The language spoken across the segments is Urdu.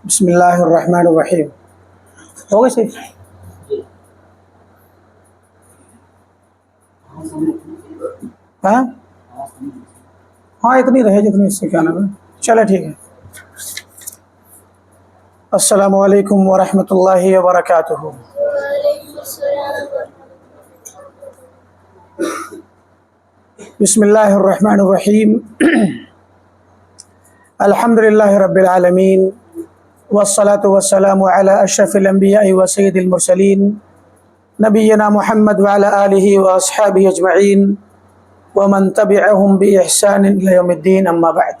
بسم اللہ الرحمن الرحیم. ہو گئے صحیح؟ ہاں اتنی رہے جتنی اس سے کیا نام ہے. چلے ٹھیک ہے. السلام علیکم ورحمۃ اللہ وبرکاتہ. بسم اللہ الرحمن الرحیم. الحمد للہ رب العالمین والصلاة والسلام علی اشرف الانبیاء وسید المرسلین نبینا محمد وعلی آلہ واصحابہ اجمعین ومن تبعهم بإحسان إلى يوم الدين. اما بعد.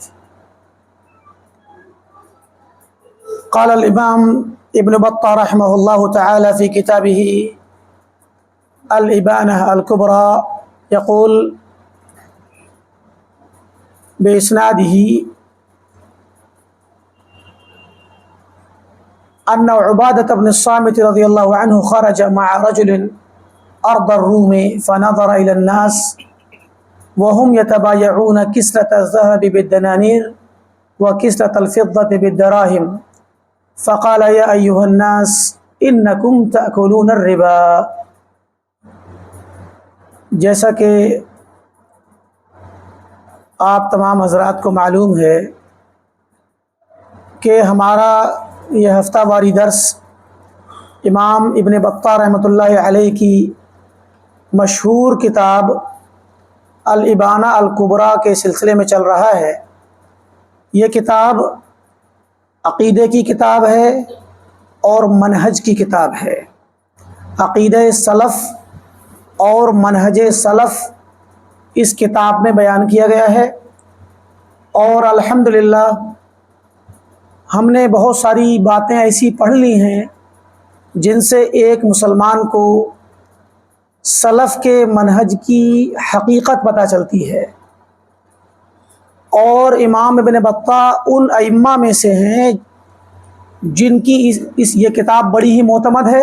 قال الامام ابن بطة رحمه الله تعالى في كتابه الإبانة الكبرى يقول بإسناده أن عبادة بن الصامت رضي الله عنه خرج مع رجل أرض الروم فنظر إلى الناس وهم يتبايعون كسرة الذهب بالدنانير وكسرة الفضة بالدراهم فقال يا أيها الناس إنكم تأكلون الربا. جیسا کہ آپ تمام حضرات کو معلوم ہے کہ ہمارا یہ ہفتہ واری درس امام ابن بطہ رحمۃ اللہ علیہ کی مشہور کتاب الابانہ الکبریٰ کے سلسلے میں چل رہا ہے. یہ کتاب عقیدے کی کتاب ہے اور منہج کی کتاب ہے. عقیدہ سلف اور منہج سلف اس کتاب میں بیان کیا گیا ہے اور الحمدللہ ہم نے بہت ساری باتیں ایسی پڑھ لی ہیں جن سے ایک مسلمان کو سلف کے منہج کی حقیقت پتہ چلتی ہے. اور امام ابن بطہ ان ائمہ میں سے ہیں جن کی یہ کتاب بڑی ہی معتمد ہے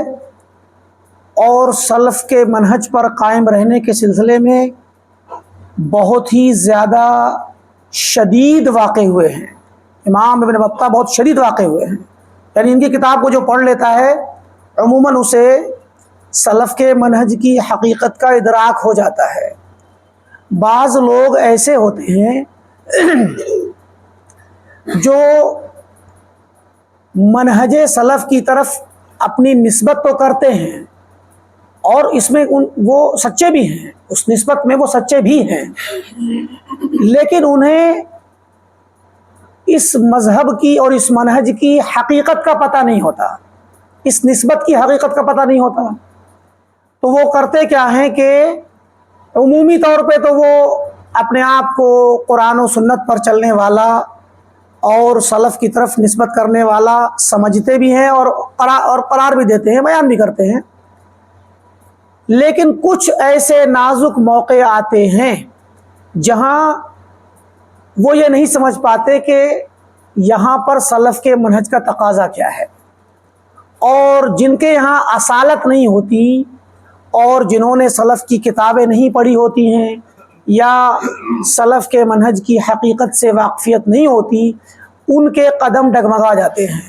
اور سلف کے منہج پر قائم رہنے کے سلسلے میں بہت ہی زیادہ شدید واقع ہوئے ہیں. امام ابن بطہ بہت شدید واقع ہوئے ہیں. یعنی ان کی کتاب کو جو پڑھ لیتا ہے عموماً اسے سلف کے منہج کی حقیقت کا ادراک ہو جاتا ہے. بعض لوگ ایسے ہوتے ہیں جو منہج سلف کی طرف اپنی نسبت تو کرتے ہیں اور اس میں وہ سچے بھی ہیں، اس نسبت میں وہ سچے بھی ہیں، لیکن انہیں اس مذہب کی اور اس منہج کی حقیقت کا پتہ نہیں ہوتا، اس نسبت کی حقیقت کا پتہ نہیں ہوتا. تو وہ کرتے کیا ہیں کہ عمومی طور پہ تو وہ اپنے آپ کو قرآن و سنت پر چلنے والا اور سلف کی طرف نسبت کرنے والا سمجھتے بھی ہیں اور قرار بھی دیتے ہیں، بیان بھی کرتے ہیں. لیکن کچھ ایسے نازک موقع آتے ہیں جہاں وہ یہ نہیں سمجھ پاتے کہ یہاں پر سلف کے منہج کا تقاضا کیا ہے، اور جن کے یہاں اصالت نہیں ہوتی اور جنہوں نے سلف کی کتابیں نہیں پڑھی ہوتی ہیں یا سلف کے منہج کی حقیقت سے واقفیت نہیں ہوتی، ان کے قدم ڈگمگا جاتے ہیں.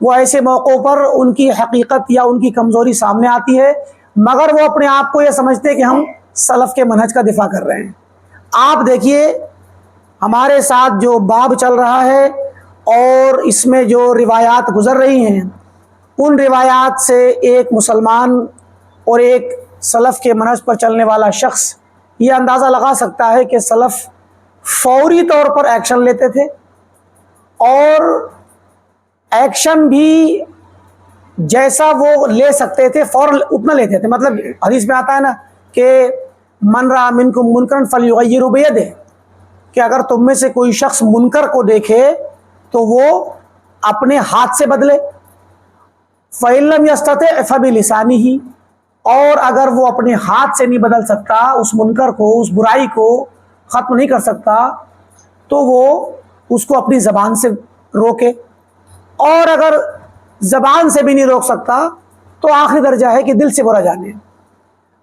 وہ ایسے موقعوں پر ان کی حقیقت یا ان کی کمزوری سامنے آتی ہے مگر وہ اپنے آپ کو یہ سمجھتے ہیں کہ ہم سلف کے منہج کا دفاع کر رہے ہیں. آپ دیکھیے ہمارے ساتھ جو باب چل رہا ہے اور اس میں جو روایات گزر رہی ہیں، ان روایات سے ایک مسلمان اور ایک سلف کے منہج پر چلنے والا شخص یہ اندازہ لگا سکتا ہے کہ سلف فوری طور پر ایکشن لیتے تھے اور ایکشن بھی جیسا وہ لے سکتے تھے فوراً اتنا لیتے تھے. مطلب حدیث میں آتا ہے نا کہ من رأى منکم منکرا فلیغیرہ بیدہ، کہ اگر تم میں سے کوئی شخص منکر کو دیکھے تو وہ اپنے ہاتھ سے بدلے. فإن لم يستطع فبلسانہ، اور اگر وہ اپنے ہاتھ سے نہیں بدل سکتا، اس منکر کو، اس برائی کو ختم نہیں کر سکتا، تو وہ اس کو اپنی زبان سے روکے، اور اگر زبان سے بھی نہیں روک سکتا تو آخری درجہ ہے کہ دل سے برا جانے.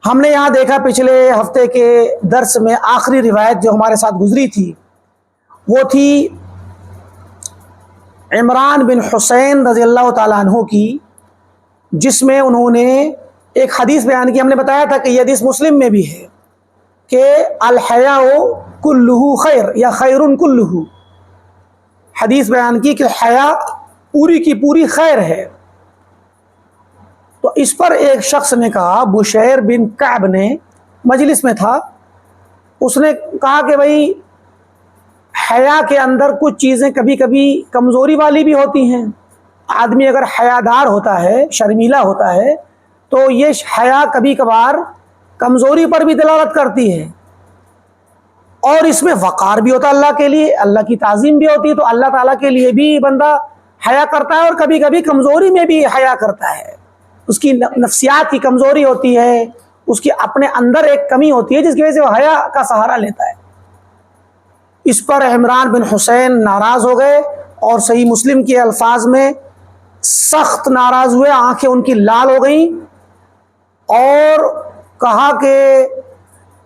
ہم نے یہاں دیکھا پچھلے ہفتے کے درس میں آخری روایت جو ہمارے ساتھ گزری تھی وہ تھی عمران بن حسین رضی اللہ تعالیٰ عنہ کی، جس میں انہوں نے ایک حدیث بیان کی. ہم نے بتایا تھا کہ یہ حدیث مسلم میں بھی ہے کہ الحیاء کلہ خیر یا خیر کلہ. حدیث بیان کی کہ حیا پوری کی پوری خیر ہے. تو اس پر ایک شخص نے کہا، بشیر بن کعب نے، مجلس میں تھا، اس نے کہا کہ بھائی حیا کے اندر کچھ چیزیں کبھی کبھی کمزوری والی بھی ہوتی ہیں. آدمی اگر حیادار ہوتا ہے، شرمیلا ہوتا ہے، تو یہ حیا کبھی کبھار کمزوری پر بھی دلالت کرتی ہے. اور اس میں وقار بھی ہوتا ہے اللہ کے لیے، اللہ کی تعظیم بھی ہوتی ہے. تو اللہ تعالیٰ کے لیے بھی بندہ حیا کرتا ہے، اور کبھی کبھی کمزوری میں بھی حیا کرتا ہے. اس کی نفسیات کی کمزوری ہوتی ہے، اس کی اپنے اندر ایک کمی ہوتی ہے جس کی وجہ سے وہ حیا کا سہارا لیتا ہے. اس پر عمران بن حسین ناراض ہو گئے اور صحیح مسلم کے الفاظ میں سخت ناراض ہوئے، آنکھیں ان کی لال ہو گئیں، اور کہا کہ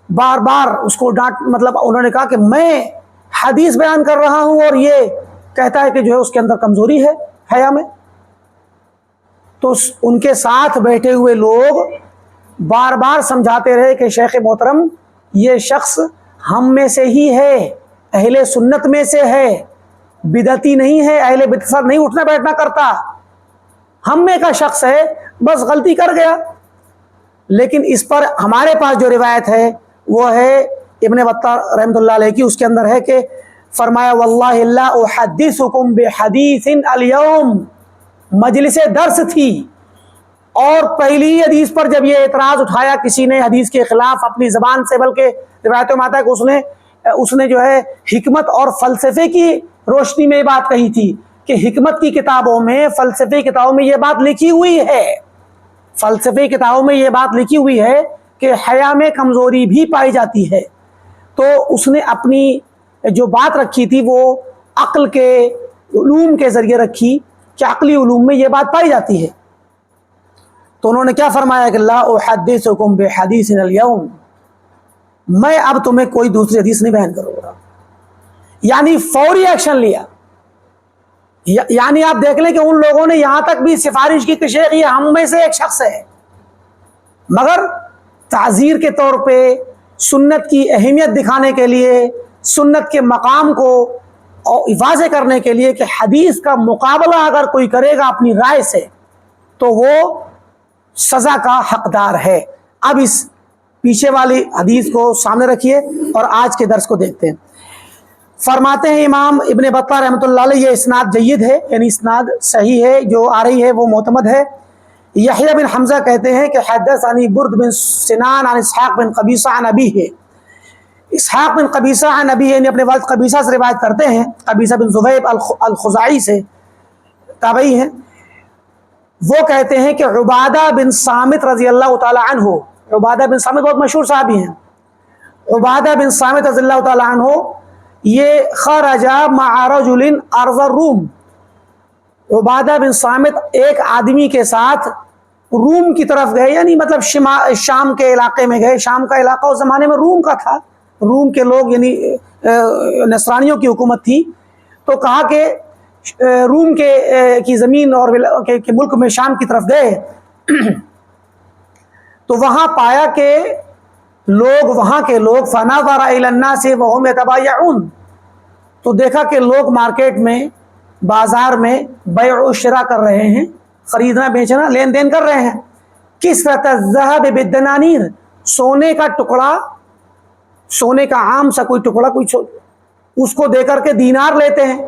بار بار اس کو ڈانٹ، مطلب انہوں نے کہا کہ میں حدیث بیان کر رہا ہوں اور یہ کہتا ہے کہ جو ہے اس کے اندر کمزوری ہے حیا میں. تو ان کے ساتھ بیٹھے ہوئے لوگ بار بار سمجھاتے رہے کہ شیخ محترم، یہ شخص ہم میں سے ہی ہے، اہل سنت میں سے ہے، بدعتی نہیں ہے، اہل بدعت سے نہیں اٹھنا بیٹھنا کرتا، ہم میں کا شخص ہے، بس غلطی کر گیا. لیکن اس پر ہمارے پاس جو روایت ہے وہ ہے ابن بطہ رحمۃ اللہ علیہ کی. اس کے اندر ہے کہ فرمایا واللہ لا احدثکم بحدیث اليوم، مجلس درس تھی، اور پہلی حدیث پر جب یہ اعتراض اٹھایا کسی نے حدیث کے خلاف اپنی زبان سے، بلکہ روایتوں میں آتا ہے کہ اس نے جو ہے حکمت اور فلسفے کی روشنی میں یہ بات کہی تھی کہ حکمت کی کتابوں میں، فلسفے کی کتابوں میں یہ بات لکھی ہوئی ہے، فلسفے کی کتابوں میں یہ بات لکھی ہوئی ہے کہ حیا میں کمزوری بھی پائی جاتی ہے. تو اس نے اپنی جو بات رکھی تھی وہ عقل کے علوم کے ذریعے رکھی کہ عقلی علوم میں یہ بات پائی جاتی ہے. تو انہوں نے کیا فرمایا کہ لا احدثکم بحدیث اليوم، میں اب تمہیں کوئی دوسری حدیث نہیں بیان کروں گا. یعنی فوری ایکشن لیا. یعنی آپ دیکھ لیں کہ ان لوگوں نے یہاں تک بھی سفارش کی کہ شیخ یہ ہم میں سے ایک شخص ہے، مگر تعزیر کے طور پہ، سنت کی اہمیت دکھانے کے لیے، سنت کے مقام کو واضح کرنے کے لیے کہ حدیث کا مقابلہ اگر کوئی کرے گا اپنی رائے سے تو وہ سزا کا حقدار ہے. اب اس پیچھے والی حدیث کو سامنے رکھیے اور آج کے درس کو دیکھتے ہیں. فرماتے ہیں امام ابن بطہ رحمۃ اللہ علیہ، یہ اسناد جید ہے، یعنی اسناد صحیح ہے، جو آ رہی ہے وہ معتمد ہے. یحییٰ بن حمزہ کہتے ہیں کہ حدثنی برد بن سنان عن اسحاق بن قبیصہ عن ابیہ. اسحاق بن قبیصہ عن ابیہ، یعنی اپنے والد قبیصہ سے روایت کرتے ہیں، قبیصہ بن ذبیب الخزاعی سے، تابعی ہیں. وہ کہتے ہیں کہ عبادہ بن صامت رضی اللہ تعالی عنہ، عبادہ بن صامت بہت مشہور صحابی ہیں، عبادہ بن صامت رضی اللہ تعالی عنہ یہ خرج مع رجل ارض الروم، عبادہ بن صامت ایک آدمی کے ساتھ روم کی طرف گئے، یعنی مطلب شام کے علاقے میں گئے. شام کا علاقہ اس زمانے میں روم کا تھا، روم کے لوگ یعنی نصرانیوں کی حکومت تھی. تو کہا کہ روم کی زمین اور کے ملک میں شام کی طرف گئے تو وہاں پایا کہ وہاں کے لوگ فنظر الی الناس وهم يتبايعون، تو دیکھا کہ لوگ مارکیٹ میں، بازار میں بیع و شراء کر رہے ہیں، خریدنا بیچنا، لین دین کر رہے ہیں. کسرۃ الذهب بالدنانیر، سونے کا ٹکڑا، سونے کا عام سا کوئی ٹکڑا، اس کو دے کر کے دینار لیتے ہیں.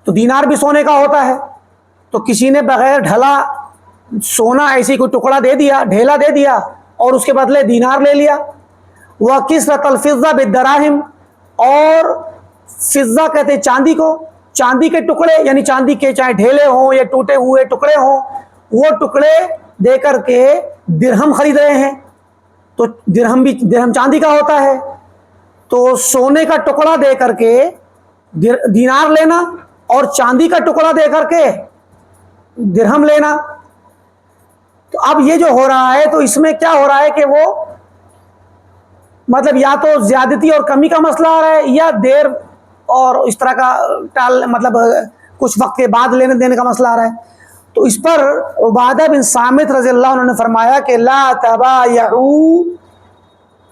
تو دینار بھی سونے کا ہوتا ہے، تو کسی نے بغیر ڈھلا سونا ایسی کوئی ٹکڑا دے دیا، ڈھیلا دے دیا، اور اس کے بدلے دینار لے لیا. وہ کسرۃ الفضہ بالدراہم، اور فضہ کہتے ہیں چاندی کو، چاندی کے ٹکڑے، یعنی چاندی کے چاہے ڈھیلے ہوں یا ٹوٹے ہوئے ٹکڑے ہوں، وہ ٹکڑے دے کر کے درہم خرید رہے ہیں. تو درہم چاندی کا ہوتا ہے، تو سونے کا ٹکڑا دے کر کے دینار لینا اور چاندی کا ٹکڑا دے کر کے درہم لینا. تو اب یہ جو ہو رہا ہے تو اس میں کیا ہو رہا ہے کہ وہ مطلب یا تو زیادتی اور کمی کا مسئلہ آ رہا ہے، یا دیر اور اس طرح کا مطلب کچھ وقت کے بعد لینے دینے کا مسئلہ آ رہا ہے. تو اس پر عبادہ بن صامت رضی اللہ عنہ نے فرمایا کہ لا تبایعوا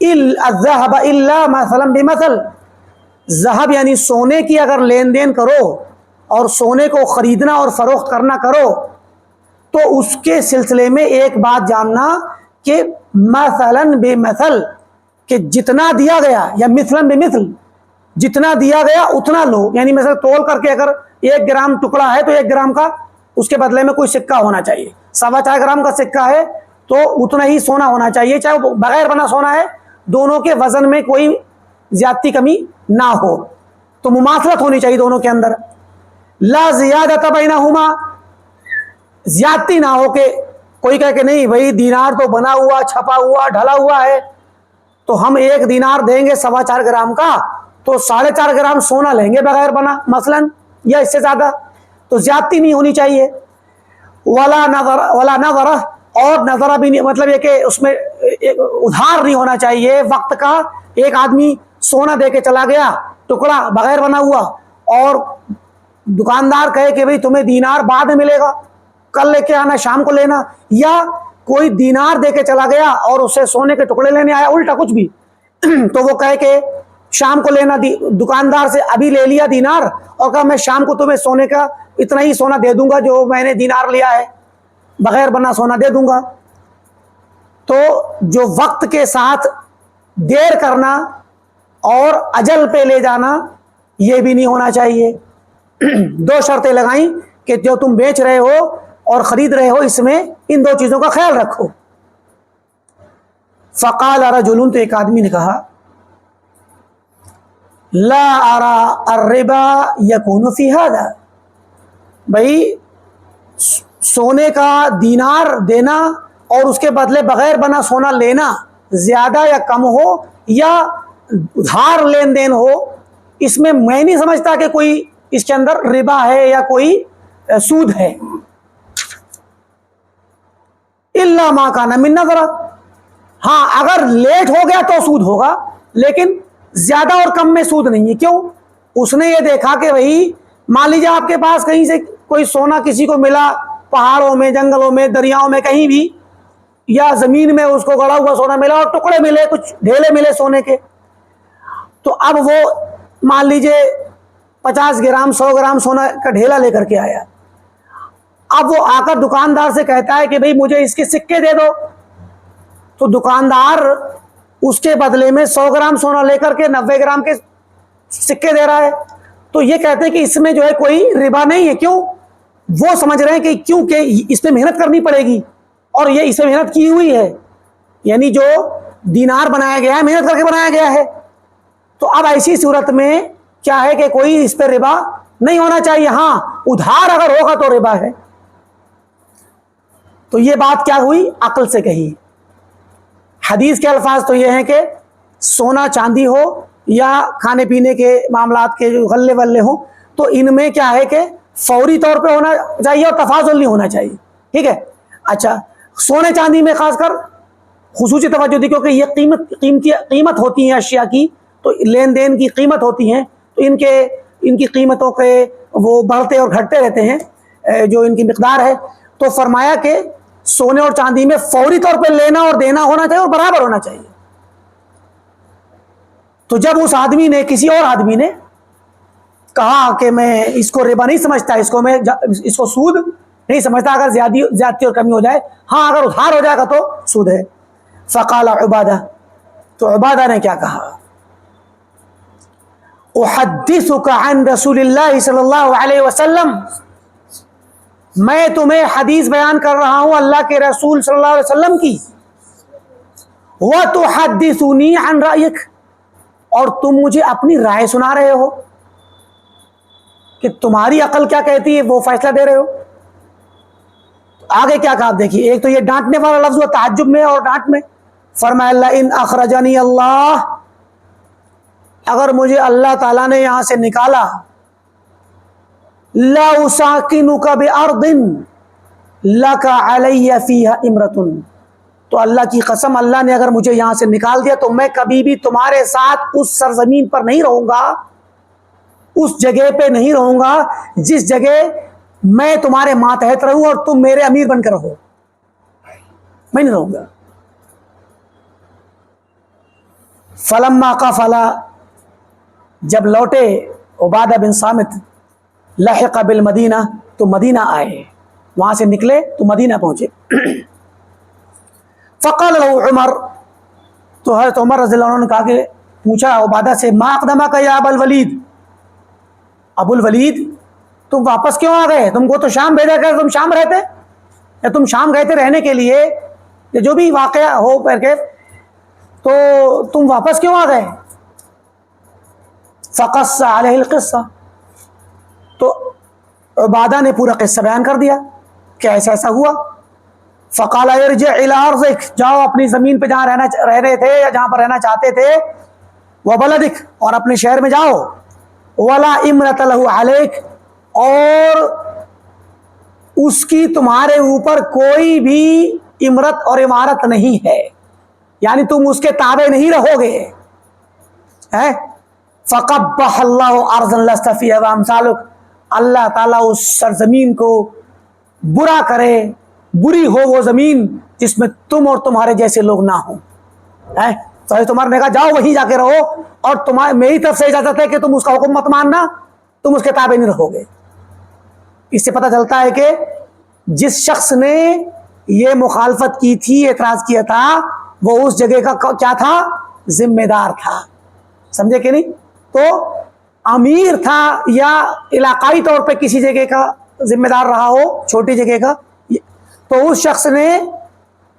الذهب الا مثلا بمثل. ذهب یعنی سونے کی اگر لین دین کرو اور سونے کو خریدنا اور فروخت کرنا کرو تو اس کے سلسلے میں ایک بات جاننا کہ مثلا بمثل، کہ جتنا دیا گیا، یا مثلا بمثل، جتنا دیا گیا اتنا لو. یعنی مثلا تول کر کے اگر 1 گرام ٹکڑا ہے تو 1 گرام کا اس کے بدلے میں کوئی سکہ ہونا چاہیے. 4.25 گرام کا سکہ ہے تو اتنا ہی سونا ہونا چاہیے، چاہے وہ بغیر بنا سونا ہے، دونوں کے وزن میں کوئی زیادتی کمی نہ ہو. تو مماثلت ہونی چاہیے دونوں کے اندر. لا زیادۃ بینہما، زیادتی نہ ہو کہ کوئی کہے کہ نہیں بھائی دینار تو بنا ہوا، چھپا ہوا، ڈھلا ہوا ہے تو ہم 1 دینار دیں گے 4.25 گرام کا تو 4.5 گرام سونا لیں گے بغیر بنا مثلا، یا اس سے زیادہ. تو زیادتی نہیں ہونی چاہیے. ولا نظر، اور نظرہ بھی نہیں، مطلب یہ کہ اس میں ادھار نہیں ہونا چاہیے وقت کا. ایک آدمی سونا دے کے چلا گیا ٹکڑا بغیر بنا ہوا، اور دکاندار کہے کہ بھئی تمہیں دینار بعد میں ملے گا، کل لے کے آنا، شام کو لینا. یا کوئی دینار دے کے چلا گیا اور اسے سونے کے ٹکڑے لینے آیا، الٹا کچھ بھی تو وہ کہے کہ شام کو لینا. دکاندار سے ابھی لے لیا دینار اور کہا میں شام کو تمہیں سونے کا اتنا ہی سونا دے دوں گا جو میں نے دینار لیا ہے، بغیر بنا سونا دے دوں گا. تو جو وقت کے ساتھ دیر کرنا اور اجل پہ لے جانا یہ بھی نہیں ہونا چاہیے. 2 شرطیں لگائیں کہ جو تم بیچ رہے ہو اور خرید رہے ہو اس میں ان 2 چیزوں کا خیال رکھو. فقال رجل، تو ایک آدمی نے کہا لا ارى الربا يكون في هذا، بھائی سونے کا دینار دینا اور اس کے بدلے بغیر بنا سونا لینا زیادہ یا کم ہو یا ادھار لین دین ہو، اس میں نہیں سمجھتا کہ کوئی اس کے اندر ربا ہے یا کوئی سود ہے. الا ما كان من نظر، ہاں اگر لیٹ ہو گیا تو سود ہوگا، لیکن زیادہ اور کم میں سود نہیں ہے. کیوں؟ اس نے یہ دیکھا کہ بھائی مان لیجیے آپ کے پاس کہیں سے کوئی سونا کسی کو ملا، پہاڑوں میں، جنگلوں میں، دریاؤں میں، کہیں بھی، یا زمین میں اس کو گڑا ہوا سونا ملا اور ٹکڑے ملے، کچھ ڈھیلے ملے سونے کے. تو اب وہ مان لیجیے 50 گرام 100 گرام سونا کا ڈھیلا لے کر کے آیا. اب وہ آ کر دکاندار سے کہتا ہے کہ بھئی مجھے اس کے سکے دے دو. تو دکاندار اس کے بدلے میں 100 گرام سونا لے کر کے 90 گرام کے سکے دے رہا ہے. تو یہ کہتے ہیں کہ اس میں جو ہے کوئی ربا نہیں ہے. کیوں؟ وہ سمجھ رہے ہیں کہ کیونکہ اس میں محنت کرنی پڑے گی اور یہ اسے محنت کی ہوئی ہے، یعنی جو دینار بنایا گیا ہے محنت کر کے بنایا گیا ہے. تو اب ایسی صورت میں کیا ہے کہ کوئی اس پہ ربا نہیں ہونا چاہیے. ہاں ادھار اگر ہوگا تو ربا ہے. تو یہ بات کیا ہوئی؟ عقل سے کہی. حدیث کے الفاظ تو یہ ہیں کہ سونا چاندی ہو یا کھانے پینے کے معاملات کے جو غلے ولے ہوں تو ان میں کیا ہے کہ فوری طور پہ ہونا چاہیے اور تفاضل نہیں ہونا چاہیے. ٹھیک ہے. اچھا، سونے چاندی میں خاص کر خصوصی توجہ دی کیونکہ یہ قیمت ہوتی ہیں اشیاء کی، تو لین دین کی قیمت ہوتی ہیں، تو ان کی قیمتوں کے وہ بڑھتے اور گھٹتے رہتے ہیں جو ان کی مقدار ہے. تو فرمایا کہ سونے اور چاندی میں فوری طور پہ لینا اور دینا ہونا چاہیے اور برابر ہونا چاہیے. تو جب اس آدمی نے، کسی اور آدمی نے کہا کہ میں اس کو ربا نہیں سمجھتا، اس کو سود نہیں سمجھتا اگر زیادتی اور کمی ہو جائے، ہاں اگر ادھار ہو جائے گا تو سود ہے. فقال عبادہ، تو عبادہ نے کیا کہا؟ احدثک عن رسول اللہ صلی اللہ علیہ وسلم، میں تمہیں حدیث بیان کر رہا ہوں اللہ کے رسول صلی اللہ علیہ وسلم کی. وتحدثنی عن رأیک، اور تم مجھے اپنی رائے سنا رہے ہو کہ تمہاری عقل کیا کہتی ہے وہ فیصلہ دے رہے ہو. آگے کیا کہا دیکھیے. ایک تو یہ ڈانٹنے والا لفظ ہوا تعجب میں اور ڈانٹ میں. فرمایا لئن اخرجنی اللہ، اگر مجھے اللہ تعالیٰ نے یہاں سے نکالا، لَأُسَاكِنُكَ بِأَرْضٍ لَكَ عَلَيَّ فِيهَا إِمْرَةٌ، تو اللہ کی قسم اللہ نے اگر مجھے یہاں سے نکال دیا تو میں کبھی بھی تمہارے ساتھ اس سرزمین پر نہیں رہوں گا اس جگہ پہ نہیں رہوں گا جس جگہ میں تمہارے ماتحت رہوں اور تم میرے امیر بن کر رہو، میں نہیں رہوں گا۔ فلما قفلا، جب لوٹے عبادہ بن صامت، لحق بالمدینہ، تو مدینہ آئے، وہاں سے نکلے تو مدینہ پہنچے۔ فقال له عمر، تو حضرت عمر رضی اللہ عنہ نے کہا کہ پوچھا عبادہ سے، ما اقدمک یا ابا الولید، ابو الولید تم واپس کیوں آ گئے؟ تم کو تو شام بھیجا گیا، تم شام رہتے، یا تم شام گئے تھے رہنے کے لیے، یا جو بھی واقعہ ہو کر کے، تو تم واپس کیوں آ گئے؟ فقص علیہ القصہ، تو عبادہ نے پورا قصہ بیان کر دیا کہ ایسا ایسا ہوا۔ فقال ارجع الى ارضک، جاؤ اپنی زمین پہ جہاں رہ رہے تھے یا جہاں پر رہنا چاہتے تھے، وبلدک، اور اپنے شہر میں جاؤ، ولا امرۃ له علیک، اور اس کی تمہارے اوپر کوئی بھی امرت اور امارت نہیں ہے، یعنی تم اس کے تابع نہیں رہو گے۔ فقبح اللہ ارضا لست فیہا وامثالک، اللہ تعالیٰ اس سرزمین کو برا کرے، بری ہو وہ زمین جس میں تم اور تمہارے جیسے لوگ نہ ہوں۔ تو حضرت عمر نے کہا جاؤ وہیں جا کے رہو، اور تمہارے میری طرف سے اجازت ہے کہ تم اس کا حکم مت ماننا، تم اس کے تابع نہیں رہو گے۔ اس سے پتہ چلتا ہے کہ جس شخص نے یہ مخالفت کی تھی، اعتراض کیا تھا، وہ اس جگہ کا کیا تھا؟ ذمہ دار تھا، سمجھے کہ نہیں؟ تو امیر تھا یا علاقائی طور پہ کسی جگہ کا ذمہ دار رہا ہو، چھوٹی جگہ کا، تو اس شخص نے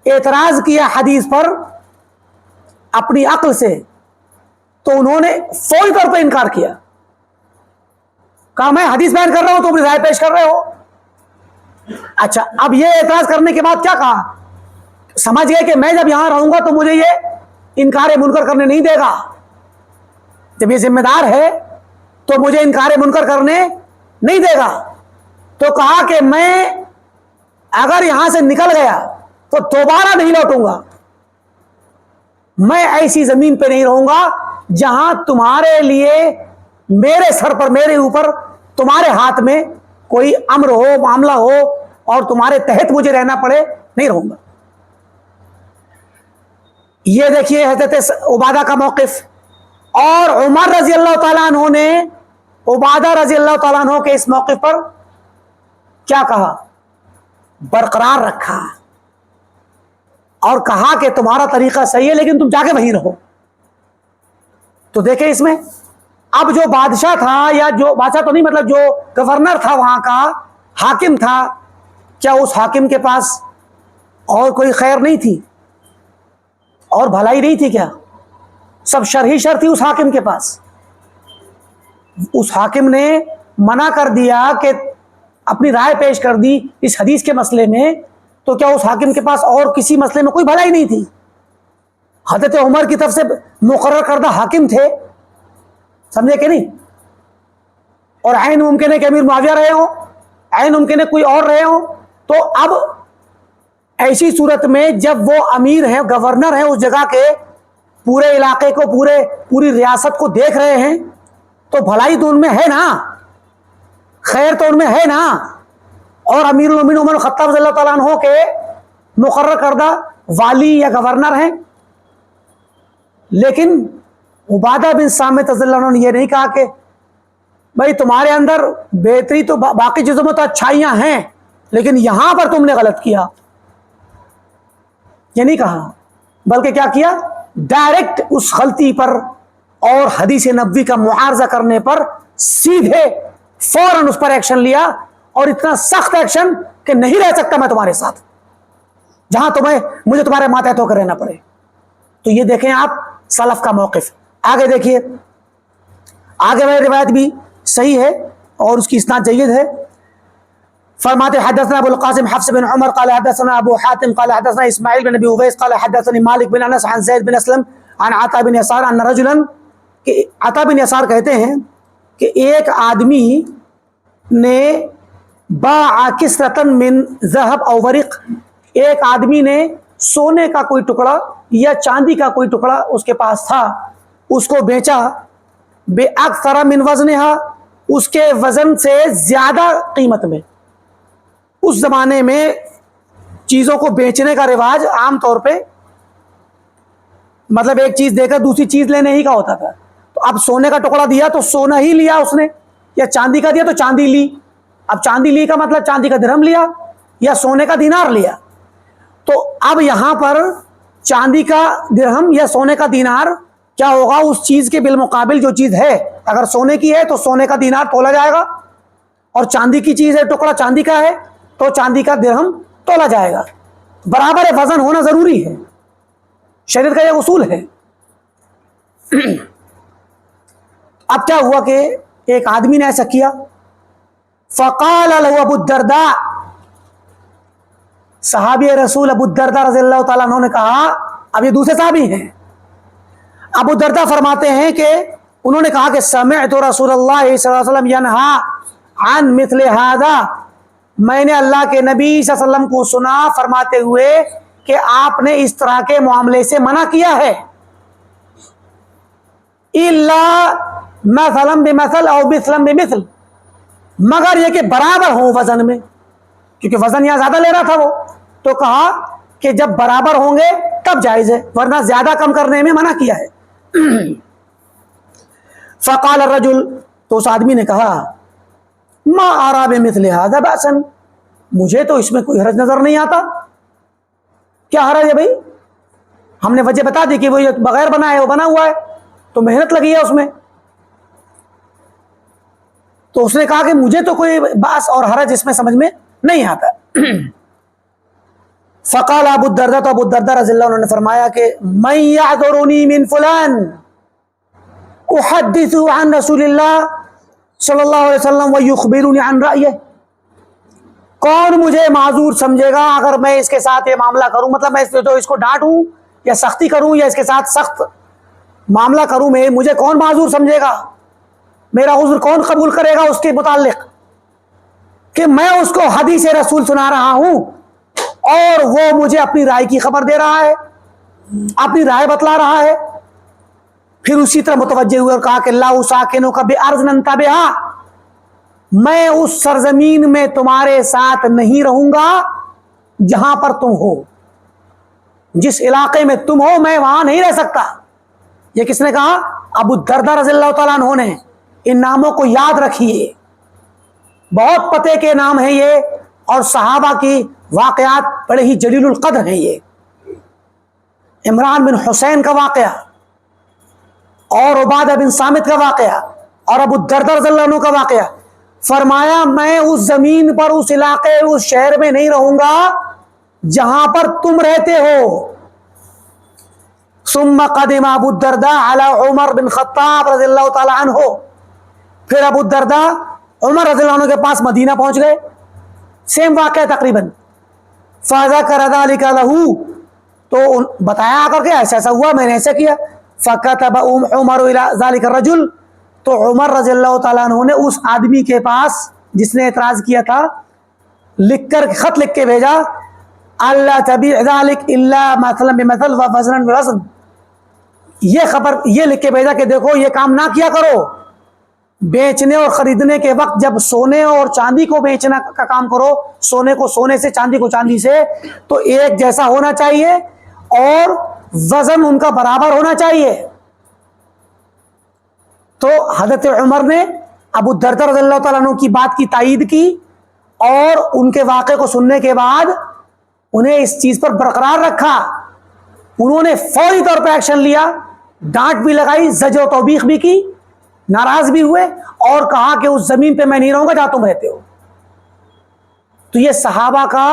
اعتراض کیا حدیث پر اپنی عقل سے، تو انہوں نے فوری طور پہ انکار کیا، کہا میں حدیث بیان کر رہا ہوں، تو اپنی رائے پیش کر رہے ہو۔ اچھا، اب یہ اعتراض کرنے کے بعد کیا کہا؟ سمجھ گئے کہ میں جب یہاں رہوں گا تو مجھے یہ انکار منکر کرنے نہیں دے گا، جب یہ ذمہ دار ہے تو مجھے انکار منکر کرنے نہیں دے گا، تو کہا کہ میں اگر یہاں سے نکل گیا تو دوبارہ نہیں لوٹوں گا، میں ایسی زمین پہ نہیں رہوں گا جہاں تمہارے لیے میرے سر پر، میرے اوپر، تمہارے ہاتھ میں کوئی امر ہو، معاملہ ہو، اور تمہارے تحت مجھے رہنا پڑے، نہیں رہوں گا۔ یہ دیکھیے حضرت عبادہ کا موقف، اور عمر رضی اللہ تعالیٰ عنہ نے عبادہ رضی اللہ تعالیٰ عنہ کے اس موقف پر کیا کہا؟ برقرار رکھا، اور کہا کہ تمہارا طریقہ صحیح ہے لیکن تم جا کے وہیں رہو۔ تو دیکھیں اس میں اب جو بادشاہ تھا، یا جو بادشاہ تو نہیں، مطلب جو گورنر تھا، وہاں کا حاکم تھا، کیا اس حاکم کے پاس اور کوئی خیر نہیں تھی اور بھلائی نہیں تھی؟ کیا سب شر ہی شر تھی اس حاکم کے پاس؟ اس حاکم نے منع کر دیا کہ اپنی رائے پیش کر دی اس حدیث کے مسئلے میں، تو کیا اس حاکم کے پاس اور کسی مسئلے میں کوئی بھلائی نہیں تھی؟ حضرت عمر کی طرف سے مقرر کردہ حاکم تھے، سمجھے کہ نہیں؟ اور عین ممکن ہے کہ امیر معاویہ رہے ہوں، عین ممکن ہے کوئی اور رہے ہوں۔ تو اب ایسی صورت میں جب وہ امیر ہیں، گورنر ہیں اس جگہ کے، پورے علاقے کو، پوری ریاست کو دیکھ رہے ہیں، تو بھلائی تو ان میں ہے نا، خیر تو ان میں ہے نا، اور امیر المومنین عمر الخطاب رضی اللہ تعالیٰ عنہ کے مقرر کردہ والی یا گورنر ہیں۔ لیکن عبادہ بن صامت رضی اللہ عنہ نے یہ نہیں کہا کہ بھائی تمہارے اندر بہتری تو باقی چیزوں میں تو اچھائیاں ہیں، لیکن یہاں پر تم نے غلط کیا، یہ نہیں کہا، بلکہ کیا کیا؟ ڈائریکٹ اس غلطی پر اور حدیث نبوی کا معارضہ کرنے پر سیدھے فوراً اس پر ایکشن لیا، اور اتنا سخت ایکشن کہ نہیں رہ سکتا میں تمہارے ساتھ، جہاں مجھے تمہارے ماتحت ہو کر رہنا پڑے۔ تو یہ دیکھیں آپ سلف کا موقف۔ آگے دیکھیے، آگے والی روایت بھی صحیح ہے اور اس کی اسناد جید ہے۔ فرماتے حدثنا ابو القاسم حفص بن عمر قال حدثنا ابو حاتم قال حدثنا اسماعیل بن ابی اویس قال حدثني مالک بن انس عن زید بن اسلم عن عطا بن یسار ان رجلا، کہ عطا بن یسار کہتے ہیں کہ ایک آدمی نے باع کسرۃ من ذهب او ورق، ایک آدمی نے سونے کا کوئی ٹکڑا یا چاندی کا کوئی ٹکڑا اس کے پاس تھا، اس کو بیچا، بے اکثر من وزنها، اس کے وزن سے زیادہ قیمت میں. اس زمانے میں چیزوں کو بیچنے کا رواج عام طور پہ مطلب ایک چیز دے کر دوسری چیز لینے ہی کا ہوتا تھا. تو اب سونے کا ٹکڑا دیا تو سونا ہی لیا اس نے, یا چاندی کا دیا تو چاندی لی. اب چاندی لی کا مطلب چاندی کا درہم لیا یا سونے کا دینار لیا. تو اب یہاں پر چاندی کا درہم یا سونے کا دینار کیا ہوگا, اس چیز کے بالمقابل جو چیز ہے, اگر سونے کی ہے تو سونے کا دینار تولا جائے گا, اور چاندی کی چیز ہے, ٹکڑا چاندی کا ہے تو چاندی کا درہم تولا جائے گا. برابر وزن ہونا ضروری ہے, شریعت کا یہ اصول ہے. اب کیا ہوا کہ ایک آدمی نے ایسا کیا, فقال له ابو الدرداء, صحابی رسول ابو الدرداء رضی اللہ تعالیٰ عنہ نے کہا, اب یہ دوسرے صحابی ہیں, ابو الدرداء فرماتے ہیں کہ انہوں نے کہا کہ سمعت رسول اللہ صلی اللہ علیہ وسلم ینہا عن مثل هذا, میں نے اللہ کے نبی صلی اللہ علیہ وسلم کو سنا فرماتے ہوئے کہ آپ نے اس طرح کے معاملے سے منع کیا ہے. الا مثلا بمثل او مثلا بمثل, مگر یہ کہ برابر ہوں وزن میں, کیونکہ وزن یہاں زیادہ لے رہا تھا وہ, تو کہا کہ جب برابر ہوں گے تب جائز ہے, ورنہ زیادہ کم کرنے میں منع کیا ہے. فقال الرجل, تو اس آدمی نے کہا, ما ارا بمثل هذا بأسا, مجھے تو اس میں کوئی حرج نظر نہیں آتا. کیا حرج ہے بھائی, ہم نے وجہ بتا دی کہ وہ بغیر بنا ہے, وہ بنا ہوا ہے تو محنت لگی ہے اس میں. تو اس نے کہا کہ مجھے تو کوئی باس اور حرج اس میں سمجھ میں نہیں آتا. فقال ابو الدرداء, تو ابو الدرداء رضی اللہ عنہ نے فرمایا کہ من یعذرنی من فلان احدث عن رسول اللہ صلی اللہ علیہ وسلم ویخبرنی عن رأیہ, کون مجھے معذور سمجھے گا اگر میں اس کے ساتھ یہ معاملہ کروں, مطلب میں اس کو ڈانٹوں یا سختی کروں یا اس کے ساتھ سخت معاملہ کروں, میں مجھے کون معذور سمجھے گا, میرا عذر کون قبول کرے گا اس کے متعلق کہ میں اس کو حدیث رسول سنا رہا ہوں اور وہ مجھے اپنی رائے کی خبر دے رہا ہے, اپنی رائے بتلا رہا ہے. پھر اسی طرح متوجہ ہوئے اور کہا کہ لا اساکنک بارض ننتبہا, میں اس سرزمین میں تمہارے ساتھ نہیں رہوں گا جہاں پر تم ہو, جس علاقے میں تم ہو میں وہاں نہیں رہ سکتا. یہ کس نے کہا, ابو الدرداء رضی اللہ تعالیٰ عنہ نے. ان ناموں کو یاد رکھیے, بہت پتے کے نام ہیں یہ, اور صحابہ کی واقعات بڑے ہی جلیل القدر ہیں یہ. عمران بن حسین کا واقعہ, اور عبادہ بن صامت کا واقعہ, اور ابو الدرداء رضی اللہ عنہ کا واقعہ. فرمایا میں اس زمین پر, اس علاقے, اس شہر میں نہیں رہوں گا جہاں پر تم رہتے ہو. ثم قدم ابو الدرداء علی عمر بن خطاب رضی اللہ تعالی عنہ, پھر ابو الدرداء عمر رضی اللہ عنہ کے پاس مدینہ پہنچ گئے, سیم واقعہ تقریباً. فذکر ذلک لہ, تو بتایا کر کے ایسا ایسا ہوا, میں نے ایسا کیا. فکتب عمر الی ذلک الرجل, تو عمر رضی اللہ تعالیٰ عنہ نے اس آدمی کے پاس جس نے اعتراض کیا تھا لکھ کر خط لکھ کے بھیجا, اللہ تبیع ذلک الا مثلا بمثل ووزنا بوزن, یہ خبر یہ لکھ کے بھیجا کہ دیکھو یہ کام نہ کیا کرو, بیچنے اور خریدنے کے وقت جب سونے اور چاندی کو بیچنا کا کام کرو, سونے کو سونے سے, چاندی کو چاندی سے, تو ایک جیسا ہونا چاہیے اور وزن ان کا برابر ہونا چاہیے. تو حضرت عمر نے ابو الدرداء رضی اللہ تعالیٰ عنہ کی بات کی تائید کی, اور ان کے واقعے کو سننے کے بعد انہیں اس چیز پر برقرار رکھا. انہوں نے فوری طور پر ایکشن لیا, ڈانٹ بھی لگائی, زجر و توبیخ بھی کی, ناراض بھی ہوئے, اور کہا کہ اس زمین پہ میں نہیں رہوں گا جہاں تم رہتے ہو. تو یہ صحابہ کا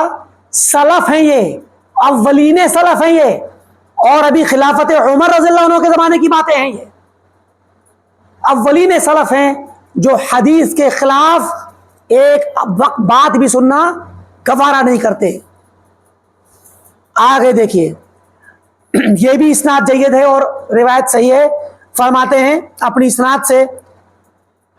سلف ہیں, یہ اولین سلف ہیں یہ, اور ابھی خلافت عمر رضی اللہ عنہ کے زمانے کی باتیں ہیں. یہ اولین سلف ہیں جو حدیث کے خلاف ایک وقت بات بھی سننا گوارا نہیں کرتے. آگے دیکھیے, یہ بھی اسناد جید ہے اور روایت صحیح ہے. فرماتے ہیں اپنی اسناد سے,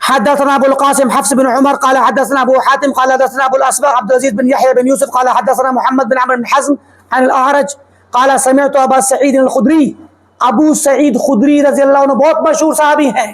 حدثنا ابو القاسم حفص بن عمر قال حدثنا ابو حاتم قال حدثنا ابو الاسبغ عبد العزيز بن يحيى بن يوسف قال حدثنا محمد بن عمرو بن حزم عن الاعرج قال سمعت ابا سعید الخدری. ابو سعید خدری رضی اللہ عنہ بہت مشہور صحابی ہیں,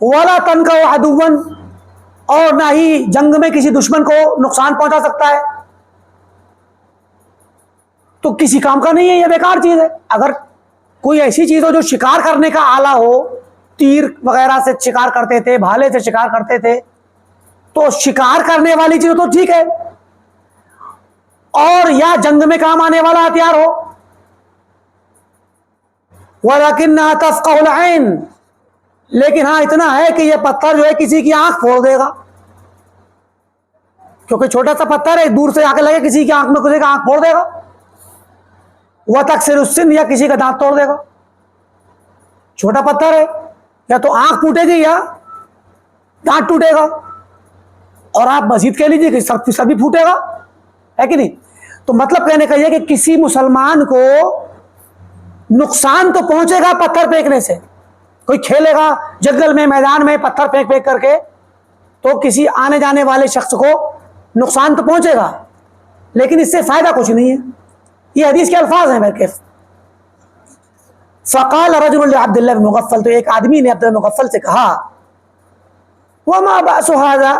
ولا تنکحوا عدوا، اور نہ ہی جنگ میں کسی دشمن کو نقصان پہنچا سکتا ہے، تو کسی کام کا نہیں ہے، یہ بیکار چیز ہے۔ اگر کوئی ایسی چیز ہو جو شکار کرنے کا آلہ ہو، تیر وغیرہ سے شکار کرتے تھے، بھالے سے شکار کرتے تھے، تو شکار کرنے والی چیز تو ٹھیک ہے، اور یا جنگ میں کام آنے والا ہتھیار ہو۔ وَلَكِنَّهَا تَفْقَعُ الْعَيْنَ، لیکن ہاں اتنا ہے کہ یہ پتھر جو ہے کسی کی آنکھ پھوڑ دے گا، کیونکہ چھوٹا سا پتھر ہے، دور سے آ کے لگے کسی کی آنکھ میں کسی کا آنکھ پھوڑ دے گا۔ وَتَكْسِرُ السِّنَّ، یا کسی کا دانت توڑ دے گا۔ چھوٹا پتھر ہے، یا تو آنکھ ٹوٹے گی یا دانت ٹوٹے گا، اور آپ مزید کہہ لیجیے کہ سب بھی پھوٹے گا، ہے کہ نہیں؟ تو مطلب کہنے کا یہ کہ کسی مسلمان کو نقصان تو پہنچے گا پتھر پھینکنے سے۔ کوئی کھیلے گا جنگل میں، میدان میں، پتھر پھینک پھینک کر کے، تو کسی آنے جانے والے شخص کو نقصان تو پہنچے گا، لیکن اس سے فائدہ کچھ نہیں ہے۔ یہ حدیث کے الفاظ ہیں میرے۔ فقال رجل لعبد اللہ بن مغفل، تو ایک آدمی نے عبد اللہ بن مغفل سے کہا، وما بأس هذا،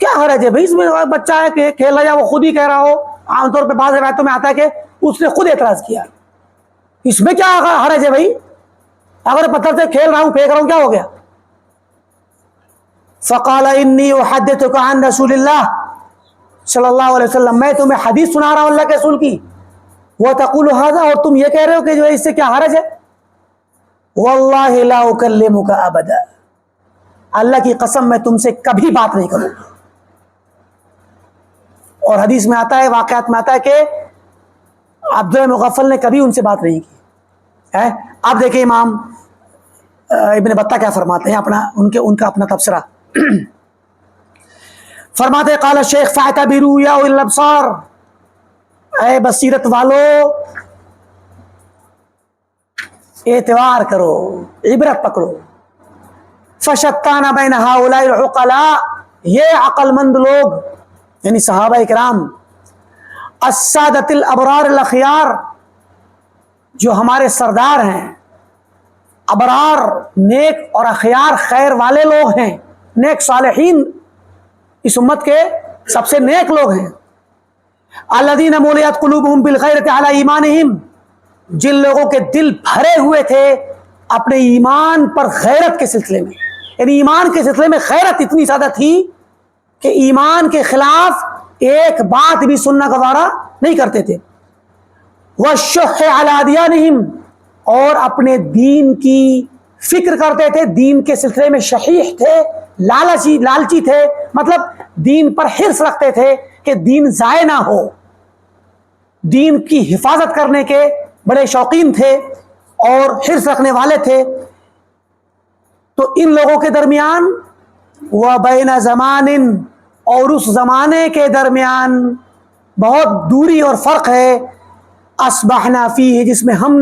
کیا حرج ہے بھائی اس میں، بچہ ہے کہ کھیل رہا، وہ خود ہی کہہ رہا ہو۔ عام طور پہ بعض روایتوں میں آتا ہے کہ اس نے خود اعتراض کیا، اس میں کیا حرج ہے بھائی، اگر پتھر سے کھیل رہا ہوں، پھینک رہا ہوں، کیا ہو گیا؟ فقال انی احدثک عن رسول اللہ صلی اللہ علیہ وسلم، میں تمہیں حدیث سنا رہا ہوں اللہ کے رسول کی، وتقول هذا، اور تم یہ کہہ رہے ہو کہ جو اس سے کیا حرج ہے؟ واللہ لا اکلمک ابدا، اللہ کی قسم میں تم سے کبھی بات نہیں کروں گا۔ اور حدیث میں آتا ہے، واقعات میں آتا ہے کہ عبداللہ مغفل نے کبھی ان سے بات نہیں کی ہے۔ آپ دیکھیں امام ابن بطہ کیا فرماتے ہیں، ان کا اپنا تبصرہ فرماتے ہیں، قال الشیخ فاعتبروا یا اولي الابصار، اے بصیرت والو اعتبار کرو، عبرت پکڑو، فشتان بین ہؤلاء العقلاء، یہ عقل مند لوگ یعنی صحابہ کرام، السادۃ الابرار الاخیار، جو ہمارے سردار ہیں، ابرار نیک اور اخیار خیر والے لوگ ہیں، نیک صالحین اس امت کے سب سے نیک لوگ ہیں، الذین ملئت قلوبہم بالغیرۃ علی ایمانہم، جن لوگوں کے دل بھرے ہوئے تھے اپنے ایمان پر غیرت کے سلسلے میں، یعنی ایمان کے سلسلے میں غیرت اتنی زیادہ تھی کہ ایمان کے خلاف ایک بات بھی سننا گوارا نہیں کرتے تھے، والشح علی ادیانہم، اور اپنے دین کی فکر کرتے تھے، دین کے سلسلے میں شحیح تھے، لالچی تھے، مطلب دین پر حرص رکھتے تھے کہ دین ضائع نہ ہو، دین کی حفاظت کرنے کے بڑے شوقین تھے اور حرص رکھنے والے تھے۔ تو ان لوگوں کے درمیان وبین زمان، اور اس زمانے کے درمیان بہت دوری اور فرق ہے، اصبحنا فیہ، جس میں ہم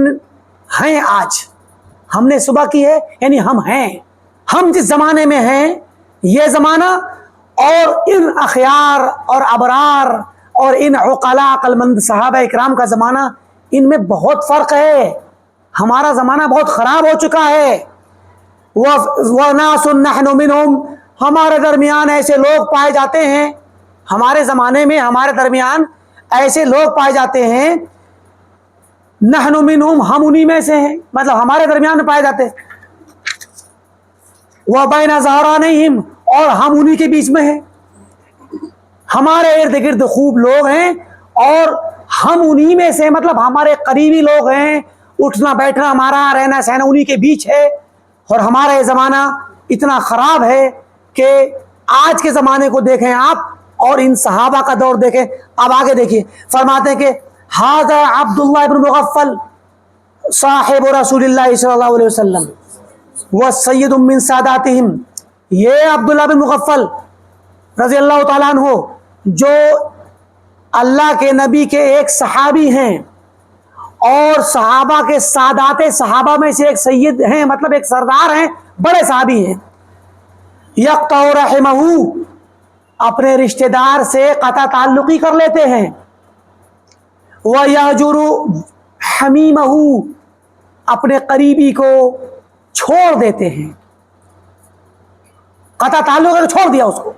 ہیں آج، ہم نے صبح کی ہے یعنی ہم ہیں، ہم جس زمانے میں ہیں یہ زمانہ، اور ان اخیار اور ابرار اور ان عقلاء عقل مند صحابہ اکرام کا زمانہ، ان میں بہت فرق ہے، ہمارا زمانہ بہت خراب ہو چکا ہے۔ وَنَاسٌ نَحْنُ مِنْهُمْ، ہمارے درمیان ایسے لوگ پائے جاتے ہیں، ہمارے زمانے میں ہمارے درمیان ایسے لوگ پائے جاتے ہیں، نحن منہم، ہم انہی میں سے ہیں، مطلب ہمارے درمیان پائے جاتے ہیں، وبین ظہرانہم، اور ہم انہی کے بیچ میں ہیں، ہمارے ارد گرد خوب لوگ ہیں اور ہم انہی میں سے، مطلب ہمارے قریبی لوگ ہیں، اٹھنا بیٹھنا ہمارا، رہنا سہنا انہی کے بیچ ہے، اور ہمارا یہ زمانہ اتنا خراب ہے کہ آج کے زمانے کو دیکھیں آپ اور ان صحابہ کا دور دیکھیں۔ اب آگے دیکھیے، فرماتے ہیں کہ ھذا عبداللہ بن مغفل صاحب رسول اللہ صلی اللہ علیہ وسلم والسید من ساداتہم، یہ عبداللہ بن مغفل رضی اللہ تعالیٰ عنہ جو اللہ کے نبی کے ایک صحابی ہیں اور صحابہ کے سادات صحابہ میں سے ایک سید ہیں، مطلب ایک سردار ہیں، بڑے صحابی ہیں، یقطع رحمہ، اپنے رشتہ دار سے قطع تعلقی کر لیتے ہیں، وَيَهْجُرُ حَمِيمَهُ، اپنے قریبی کو چھوڑ دیتے ہیں، قطع تعلق ہے چھوڑ دیا اس کو.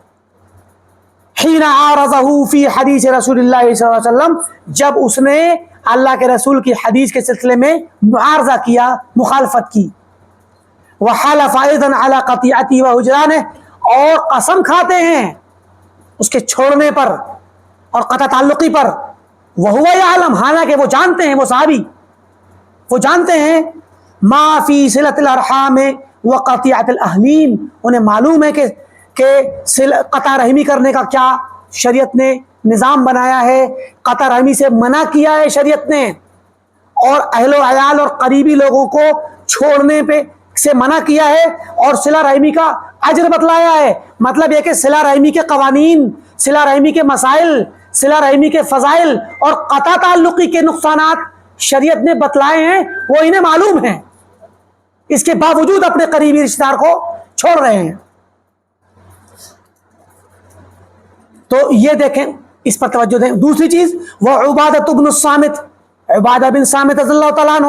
حین عارضہ فی حدیث رسول اللہ صلی اللہ علیہ وسلم، جب اس نے اللہ کے رسول کی حدیث کے سلسلے میں معارضہ کیا، مخالفت کی. وحلف ایضا علی قطیعتہ وہجرانہ، اور قسم کھاتے ہیں اس کے چھوڑنے پر اور قطع تعلقی پر. وہو یعلم، حالانکہ وہ جانتے ہیں، وہ صحابی وہ جانتے ہیں ما فی صلۃ الارحام وقطیعۃ الاہلین، انہیں معلوم ہے کہ قطع رحمی کرنے کا کیا شریعت نے نظام بنایا ہے، قطع رحمی سے منع کیا ہے شریعت نے، اور اہل و عیال اور قریبی لوگوں کو چھوڑنے پہ سے منع کیا ہے، اور صلہ رحمی کا اجر بتلایا ہے. مطلب یہ کہ صلہ رحمی کے قوانین، صلہ رحمی کے مسائل، صلہ رحمی کے فضائل اور قطع تعلقی کے نقصانات شریعت نے بتلائے ہیں، وہ انہیں معلوم ہیں، اس کے باوجود اپنے قریبی رشتہ دار کو چھوڑ رہے ہیں. تو یہ دیکھیں، اس پر توجہ دیں. دوسری چیز، وہ عبادۃ بن الصامت، عبادہ بن صامت رضی اللہ تعالیٰ عنہ،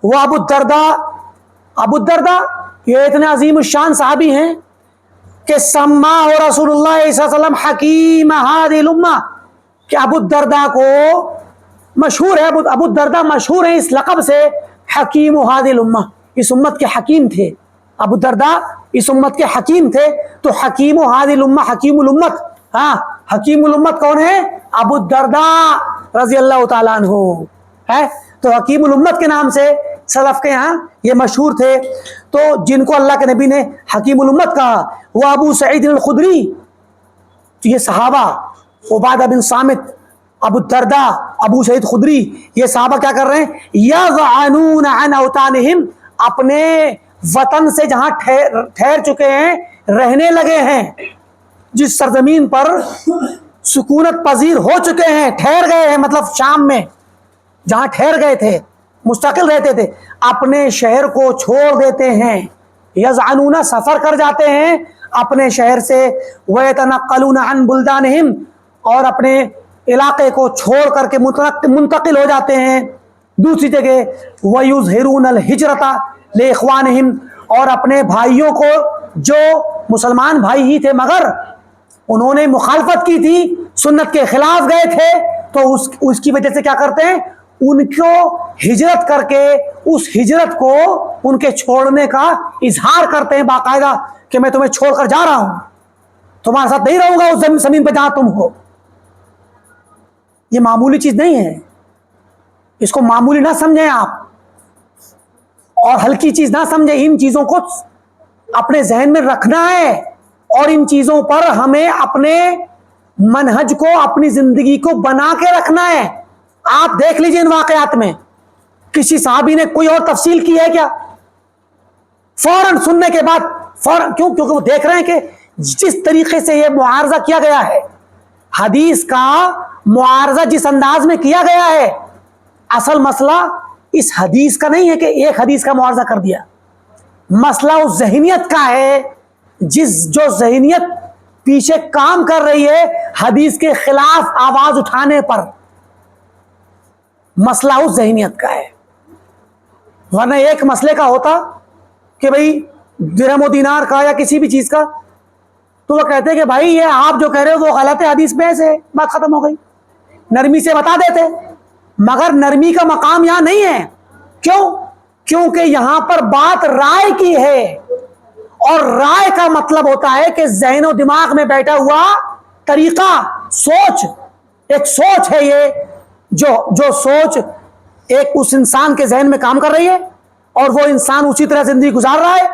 وہ ابو الدرداء یہ اتنے عظیم الشان صحابی ہیں کہ سماہ رسول اللہ صلی اللہ علیہ وسلم حکیم ہذہ الامہ، کہ ابو الدرداء کو مشہور ہے، ابو الدرداء مشہور ہیں اس لقب سے، حکیم ہذہ الامہ، اس امت کے حکیم تھے. ابو الدرداء اس امت کے حکیم تھے. تو حکیم ہذہ الامہ، حکیم الامت، ہاں حکیم الامت کون ہے؟ ابو الدرداء رضی اللہ تعالیٰ عنہ ہے. تو حکیم الامت کے نام سے سلف کے یہاں یہ مشہور تھے. تو جن کو اللہ کے نبی نے حکیم الامت کہا، وہ ابو سعید الخدری، تو یہ صحابہ عبادہ بن صامت، ابو الدرداء، ابو سعید خدری، یہ صحابہ کیا کر رہے ہیں؟ یضعنون عن اوطانہم، اپنے وطن سے جہاں ٹھہر چکے ہیں، رہنے لگے ہیں، جس سرزمین پر سکونت پذیر ہو چکے ہیں، ٹھہر گئے ہیں، مطلب شام میں جہاں ٹھہر گئے تھے، مستقل رہتے تھے، اپنے شہر کو چھوڑ دیتے ہیں. یضعنون، سفر کر جاتے ہیں اپنے شہر سے، ویتنقلون عن بلدانہم، اور اپنے علاقے کو چھوڑ کر کے منتقل ہو جاتے ہیں دوسری جگہ. ویظہرون الہجرۃ لاخوانہم، اور اپنے بھائیوں کو، جو مسلمان بھائی ہی تھے مگر انہوں نے مخالفت کی تھی، سنت کے خلاف گئے تھے، تو اس کی وجہ سے کیا کرتے ہیں؟ ان کو ہجرت کر کے اس ہجرت کو ان کے چھوڑنے کا اظہار کرتے ہیں باقاعدہ، کہ میں تمہیں چھوڑ کر جا رہا ہوں، تمہارے ساتھ نہیں رہوں گا اس زمین پہ جہاں تم ہو. یہ معمولی چیز نہیں ہے، اس کو معمولی نہ سمجھیں آپ، اور ہلکی چیز نہ سمجھیں. ان چیزوں کو اپنے ذہن میں رکھنا ہے، اور ان چیزوں پر ہمیں اپنے منہج کو، اپنی زندگی کو بنا کے رکھنا ہے. آپ دیکھ لیجئے ان واقعات میں کسی صحابی نے کوئی اور تفصیل کی ہے کیا؟ فوراً سننے کے بعد فوراً، کیونکہ وہ دیکھ رہے ہیں کہ جس طریقے سے یہ معارضہ کیا گیا ہے، حدیث کا معارضہ جس انداز میں کیا گیا ہے، اصل مسئلہ اس حدیث کا نہیں ہے کہ ایک حدیث کا معارضہ کر دیا، مسئلہ اس ذہنیت کا ہے جو ذہنیت پیچھے کام کر رہی ہے حدیث کے خلاف آواز اٹھانے پر. مسئلہ اس ذہنیت کا ہے. ورنہ ایک مسئلے کا ہوتا کہ بھئی درہم و دینار کا یا کسی بھی چیز کا، تو وہ کہتے کہ بھائی یہ آپ جو کہہ رہے ہو وہ غلط ہے، حدیث میں سے بات ختم ہو گئی، نرمی سے بتا دیتے. مگر نرمی کا مقام یہاں نہیں ہے. کیوں؟ کیونکہ یہاں پر بات رائے کی ہے، اور رائے کا مطلب ہوتا ہے کہ ذہن و دماغ میں بیٹھا ہوا طریقہ، سوچ، ایک سوچ ہے یہ، جو سوچ ایک اس انسان کے ذہن میں کام کر رہی ہے، اور وہ انسان اسی طرح زندگی گزار رہا ہے،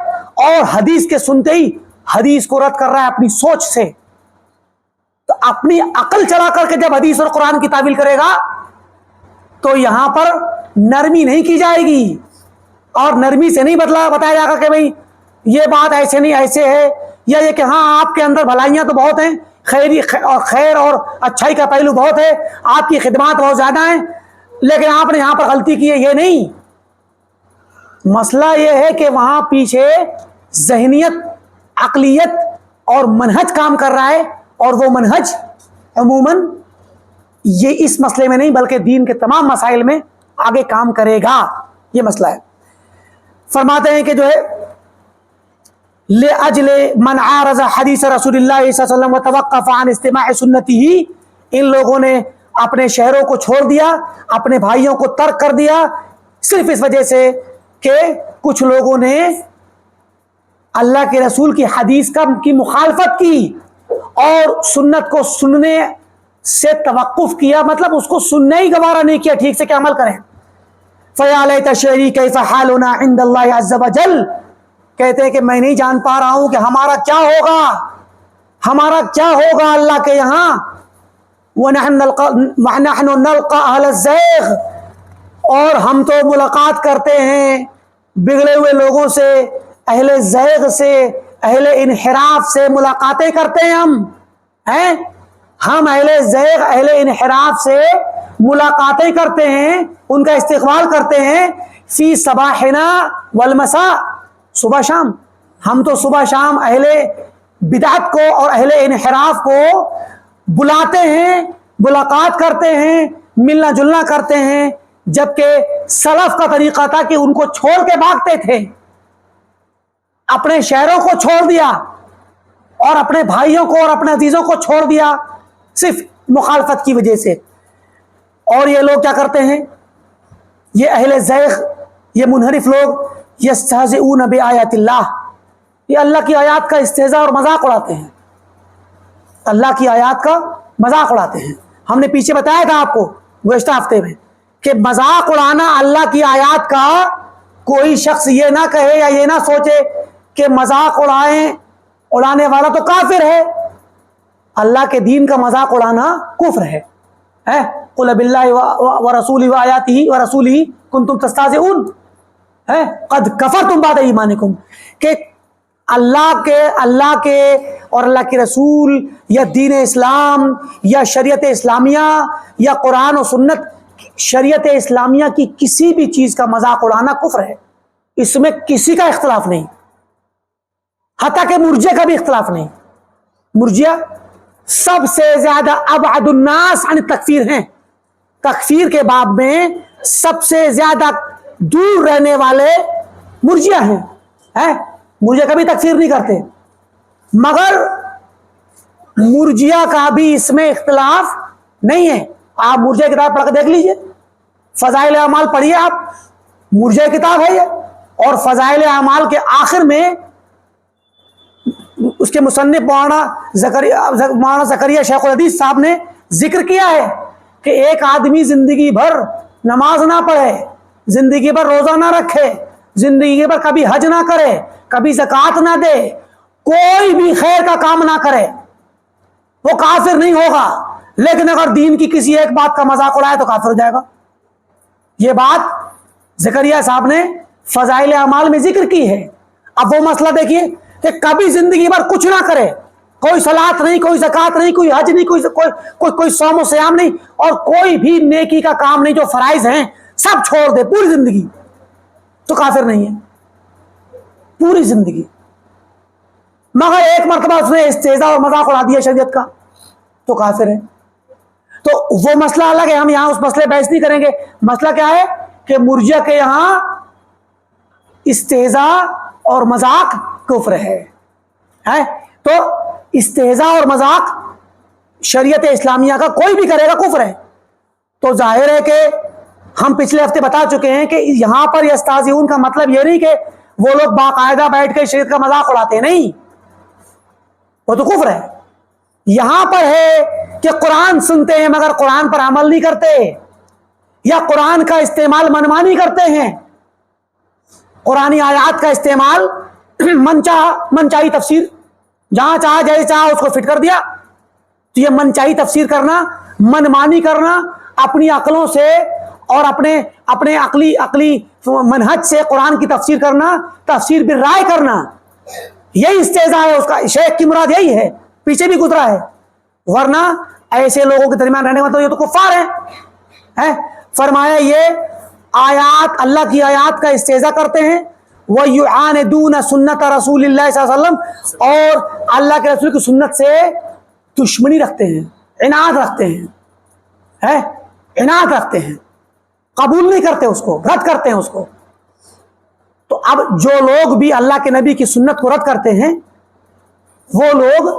اور حدیث کے سنتے ہی حدیث کو رد کر رہا ہے اپنی سوچ سے. تو اپنی عقل چلا کر کے جب حدیث اور قرآن کی تعویل کرے گا تو یہاں پر نرمی نہیں کی جائے گی، اور نرمی سے نہیں بتایا جائے گا کہ بھئی یہ بات ایسے نہیں ایسے ہے، یا یہ کہ ہاں آپ کے اندر بھلائیاں تو بہت ہیں، خیر اور اچھائی کا پہلو بہت ہے، آپ کی خدمات بہت زیادہ ہیں، لیکن آپ نے یہاں پر غلطی کی ہے. یہ نہیں، مسئلہ یہ ہے کہ وہاں پیچھے ذہنیت، عقلیت اور منہج کام کر رہا ہے، اور وہ منہج عموماً یہ اس مسئلے میں نہیں بلکہ دین کے تمام مسائل میں آگے کام کرے گا. یہ مسئلہ ہے. فرماتے ہیں کہ جو ہے لأجل من عارض حدیث رسول اللہ صلی اللہ علیہ وسلم وتوقف عن استماع سنته، ان لوگوں نے اپنے شہروں کو چھوڑ دیا، اپنے بھائیوں کو ترک کر دیا، صرف اس وجہ سے کہ کچھ لوگوں نے اللہ کے رسول کی حدیث کی مخالفت کی اور سنت کو سننے سے توقف کیا، مطلب اس کو سننے ہی گوارا نہیں کیا ٹھیک سے کہ عمل کریں۔ فَيَا لَيْتَ شِعْرِي كَيْفَ حَالُنَا عِنْدَ اللَّهِ عَزَّ وَجَلَّ، کہتے ہیں کہ میں نہیں جان پا رہا ہوں کہ ہمارا کیا ہوگا، ہمارا کیا ہوگا اللہ کے یہاں۔ وَنَحْنُ نَلْقَى أَهْلَ الزَّيْغِ، اور ہم تو ملاقات کرتے ہیں بگڑے ہوئے لوگوں سے، اہل زیغ سے، اہل انحراف سے ملاقاتیں کرتے ہیں ہم اہل زیغ اہل انحراف سے ملاقاتیں کرتے ہیں، ان کا استقبال کرتے ہیں، فی صباحنا والمساء، صبح شام، ہم تو صبح شام اہل بدعت کو اور اہل انحراف کو بلاتے ہیں، ملاقات کرتے ہیں، ملنا جلنا کرتے ہیں، جبکہ سلف کا طریقہ تھا کہ ان کو چھوڑ کے بھاگتے تھے، اپنے شہروں کو چھوڑ دیا اور اپنے بھائیوں کو اور اپنے عزیزوں کو چھوڑ دیا صرف مخالفت کی وجہ سے۔ اور یہ لوگ کیا کرتے ہیں، یہ اہل زیغ، یہ منحرف لوگ، یستہزئون بآیات اللہ، یہ اللہ کی آیات کا استہزاء اور مذاق اڑاتے ہیں، اللہ کی آیات کا مذاق اڑاتے ہیں۔ ہم نے پیچھے بتایا تھا آپ کو گزشتہ ہفتے میں کہ مذاق اڑانا اللہ کی آیات کا، کوئی شخص یہ نہ کہے یا یہ نہ سوچے کہ مذاق اڑانے والا تو کافر ہے، اللہ کے دین کا مذاق اڑانا کفر ہے۔ قل باللہ ورسولہ وآیاتہ ورسولہ کنتم تستہزئون، قد کفرتم بعد ایمانکم، کہ اللہ کے اور اللہ کے رسول یا دین اسلام یا شریعت اسلامیہ یا قرآن و سنت، شریعت اسلامیہ کی کسی بھی چیز کا مذاق اڑانا کفر ہے، اس میں کسی کا اختلاف نہیں، حتیٰ کہ مرجئہ کا بھی اختلاف نہیں۔ مرجئہ سب سے زیادہ ابعد الناس عن تکفیر ہیں، تکفیر کے باب میں سب سے زیادہ دور رہنے والے مرجئہ ہیں، مرجئہ کبھی تکفیر نہیں کرتے، مگر مرجئہ کا بھی اس میں اختلاف نہیں ہے۔ آپ مرجئہ کتاب پڑھ کے دیکھ لیجئے، فضائل اعمال پڑھیے، آپ مرجئہ کتاب ہے یہ، اور فضائل اعمال کے آخر میں اس کے مصنف مولانا زکریا شیخ الحدیث صاحب نے ذکر کیا ہے کہ ایک آدمی زندگی بھر نماز نہ پڑھے، زندگی بھر روزہ نہ رکھے، زندگی بھر کبھی حج نہ کرے، کبھی زکوٰۃ نہ دے، کوئی بھی خیر کا کام نہ کرے، وہ کافر نہیں ہوگا، لیکن اگر دین کی کسی ایک بات کا مذاق اڑائے تو کافر ہو جائے گا۔ یہ بات زکریا صاحب نے فضائل اعمال میں ذکر کی ہے۔ اب وہ مسئلہ دیکھیے کہ کبھی زندگی بھر کچھ نہ کرے، کوئی صلاۃ نہیں، کوئی زکوٰۃ نہیں، کوئی حج نہیں، کوئی صوم و سیام نہیں، اور کوئی بھی نیکی کا کام نہیں، جو فرائض ہیں سب چھوڑ دے پوری زندگی، تو کافر نہیں ہے پوری زندگی، مگر ایک مرتبہ اس نے استہزاء اور مذاق اڑا دیا شریعت کا تو کافر ہے۔ تو وہ مسئلہ الگ ہے، ہم یہاں اس مسئلے بحث نہیں کریں گے۔ مسئلہ کیا ہے کہ مرجئہ کے یہاں استہزاء اور مذاق کفر ہے، تو استہزاء اور مذاق شریعت اسلامیہ کا کوئی بھی کرے گا کفر ہے۔ تو ظاہر ہے کہ ہم پچھلے ہفتے بتا چکے ہیں کہ یہاں پر یستہزئون کا مطلب یہ نہیں کہ وہ لوگ باقاعدہ بیٹھ کے شریعت کا مذاق اڑاتے ہیں، نہیں، وہ تو کفر ہے۔ یہاں پر ہے کہ قرآن سنتے ہیں مگر قرآن پر عمل نہیں کرتے، یا قرآن کا استعمال منمانی کرتے ہیں، قرآنی آیات کا استعمال منچاہی تفسیر، جہاں چاہا جیسے چاہا اس کو فٹ کر دیا، تو یہ منچاہی تفسیر کرنا، منمانی کرنا، اپنی عقلوں سے اور اپنے عقلی منہج سے قرآن کی تفسیر کرنا، تفسیر بالرائے کرنا، یہی استہزاء ہے اس کا۔ شیخ کی مراد یہی ہے، پیچھے بھی گزرا ہے، ورنہ ایسے لوگوں کے درمیان رہنے کا مطلب یہ تو کفار ہیں۔ فرمایا یہ آیات، اللہ کی آیات کا استہزاء کرتے ہیں، وَيُعَانِدُونَ سُنَّةَ رَسُولِ اللَّهِ صلی اللہ علیہ وسلم، اور اللہ کے رسول کی سنت سے دشمنی رکھتے ہیں، عناد رکھتے ہیں، قبول نہیں کرتے اس کو، رد کرتے ہیں اس کو۔ تو اب جو لوگ بھی اللہ کے نبی کی سنت کو رد کرتے ہیں وہ لوگ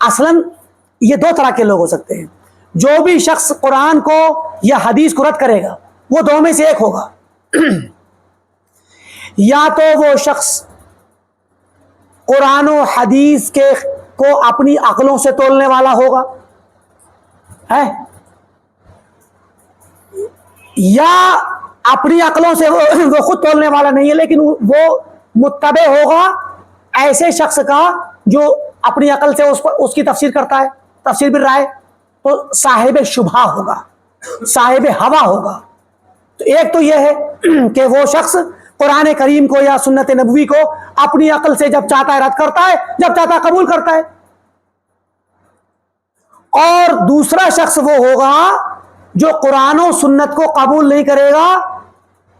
اصلاً یہ دو طرح کے لوگ ہو سکتے ہیں. جو بھی شخص قرآن کو یا حدیث کو رد کرے گا وہ دو میں سے ایک ہوگا. یا تو وہ شخص قرآن و حدیث کو اپنی عقلوں سے تولنے والا ہوگا ہے، یا اپنی عقلوں سے وہ خود تولنے والا نہیں ہے لیکن وہ متبع ہوگا ایسے شخص کا جو اپنی عقل سے اس کی تفسیر کرتا ہے، تفسیر بھی رائے، تو صاحب شبہہ ہوگا، صاحب ہوا ہوگا. تو ایک تو یہ ہے کہ وہ شخص قرآن کریم کو یا سنت نبوی کو اپنی عقل سے جب چاہتا ہے رد کرتا ہے، جب چاہتا ہے قبول کرتا ہے. اور دوسرا شخص وہ ہوگا جو قرآن و سنت کو قبول نہیں کرے گا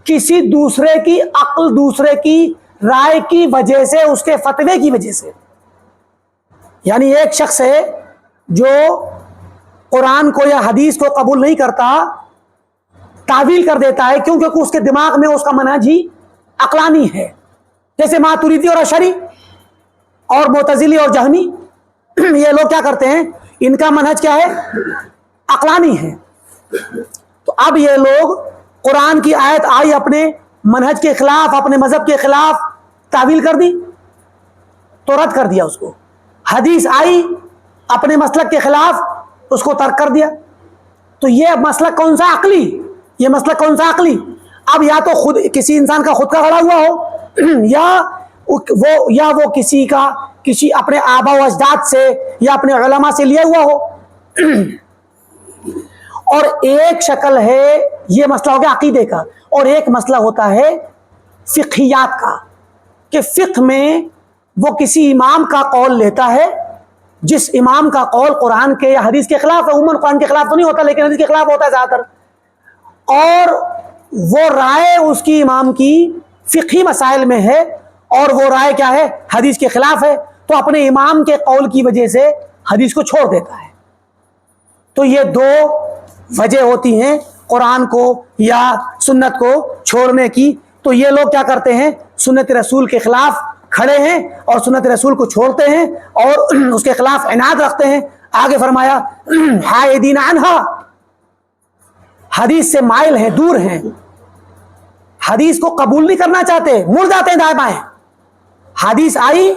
کسی دوسرے کی عقل، دوسرے کی رائے کی وجہ سے، اس کے فتوے کی وجہ سے. یعنی ایک شخص ہے جو قرآن کو یا حدیث کو قبول نہیں کرتا، تعویل کر دیتا ہے کیونکہ اس کے دماغ میں اس کا منہج ہی عقلانی ہے. جیسے ماتریدی اور اشعری اور معتزلی اور جہمی، یہ لوگ کیا کرتے ہیں، ان کا منہج کیا ہے، عقلانی ہے. تو اب یہ لوگ قرآن کی آیت آئی اپنے منہج کے خلاف، اپنے مذہب کے خلاف تعویل کر دی تو رد کر دیا اس کو. حدیث آئی اپنے مسلک کے خلاف، اس کو ترک کر دیا. تو یہ مسلک کون سا عقلی، یہ مسلک کون سا عقلی. اب یا تو خود کسی انسان کا خود کا گھڑا ہوا ہو یا وہ کسی اپنے آبا و اجداد سے یا اپنے علماء سے لیا ہوا ہو. اور ایک شکل ہے، یہ مسئلہ ہو گیا عقیدے کا، اور ایک مسئلہ ہوتا ہے فقہیات کا، کہ فقہ میں وہ کسی امام کا قول لیتا ہے جس امام کا قول قرآن کے یا حدیث کے خلاف ہے. عموماً قرآن کے خلاف تو نہیں ہوتا لیکن حدیث کے خلاف ہوتا ہے زیادہ تر. اور وہ رائے اس کی امام کی فقہی مسائل میں ہے اور وہ رائے کیا ہے، حدیث کے خلاف ہے. تو اپنے امام کے قول کی وجہ سے حدیث کو چھوڑ دیتا ہے. تو یہ دو وجہ ہوتی ہیں قرآن کو یا سنت کو چھوڑنے کی. تو یہ لوگ کیا کرتے ہیں، سنت رسول کے خلاف کھڑے ہیں اور سنت رسول کو چھوڑتے ہیں اور اس کے خلاف عناد رکھتے ہیں. آگے فرمایا حائدین عنہا، حدیث سے مائل ہیں، دور ہیں، حدیث کو قبول نہیں کرنا چاہتے، مڑ جاتے ہیں دائیں بائیں. حدیث آئی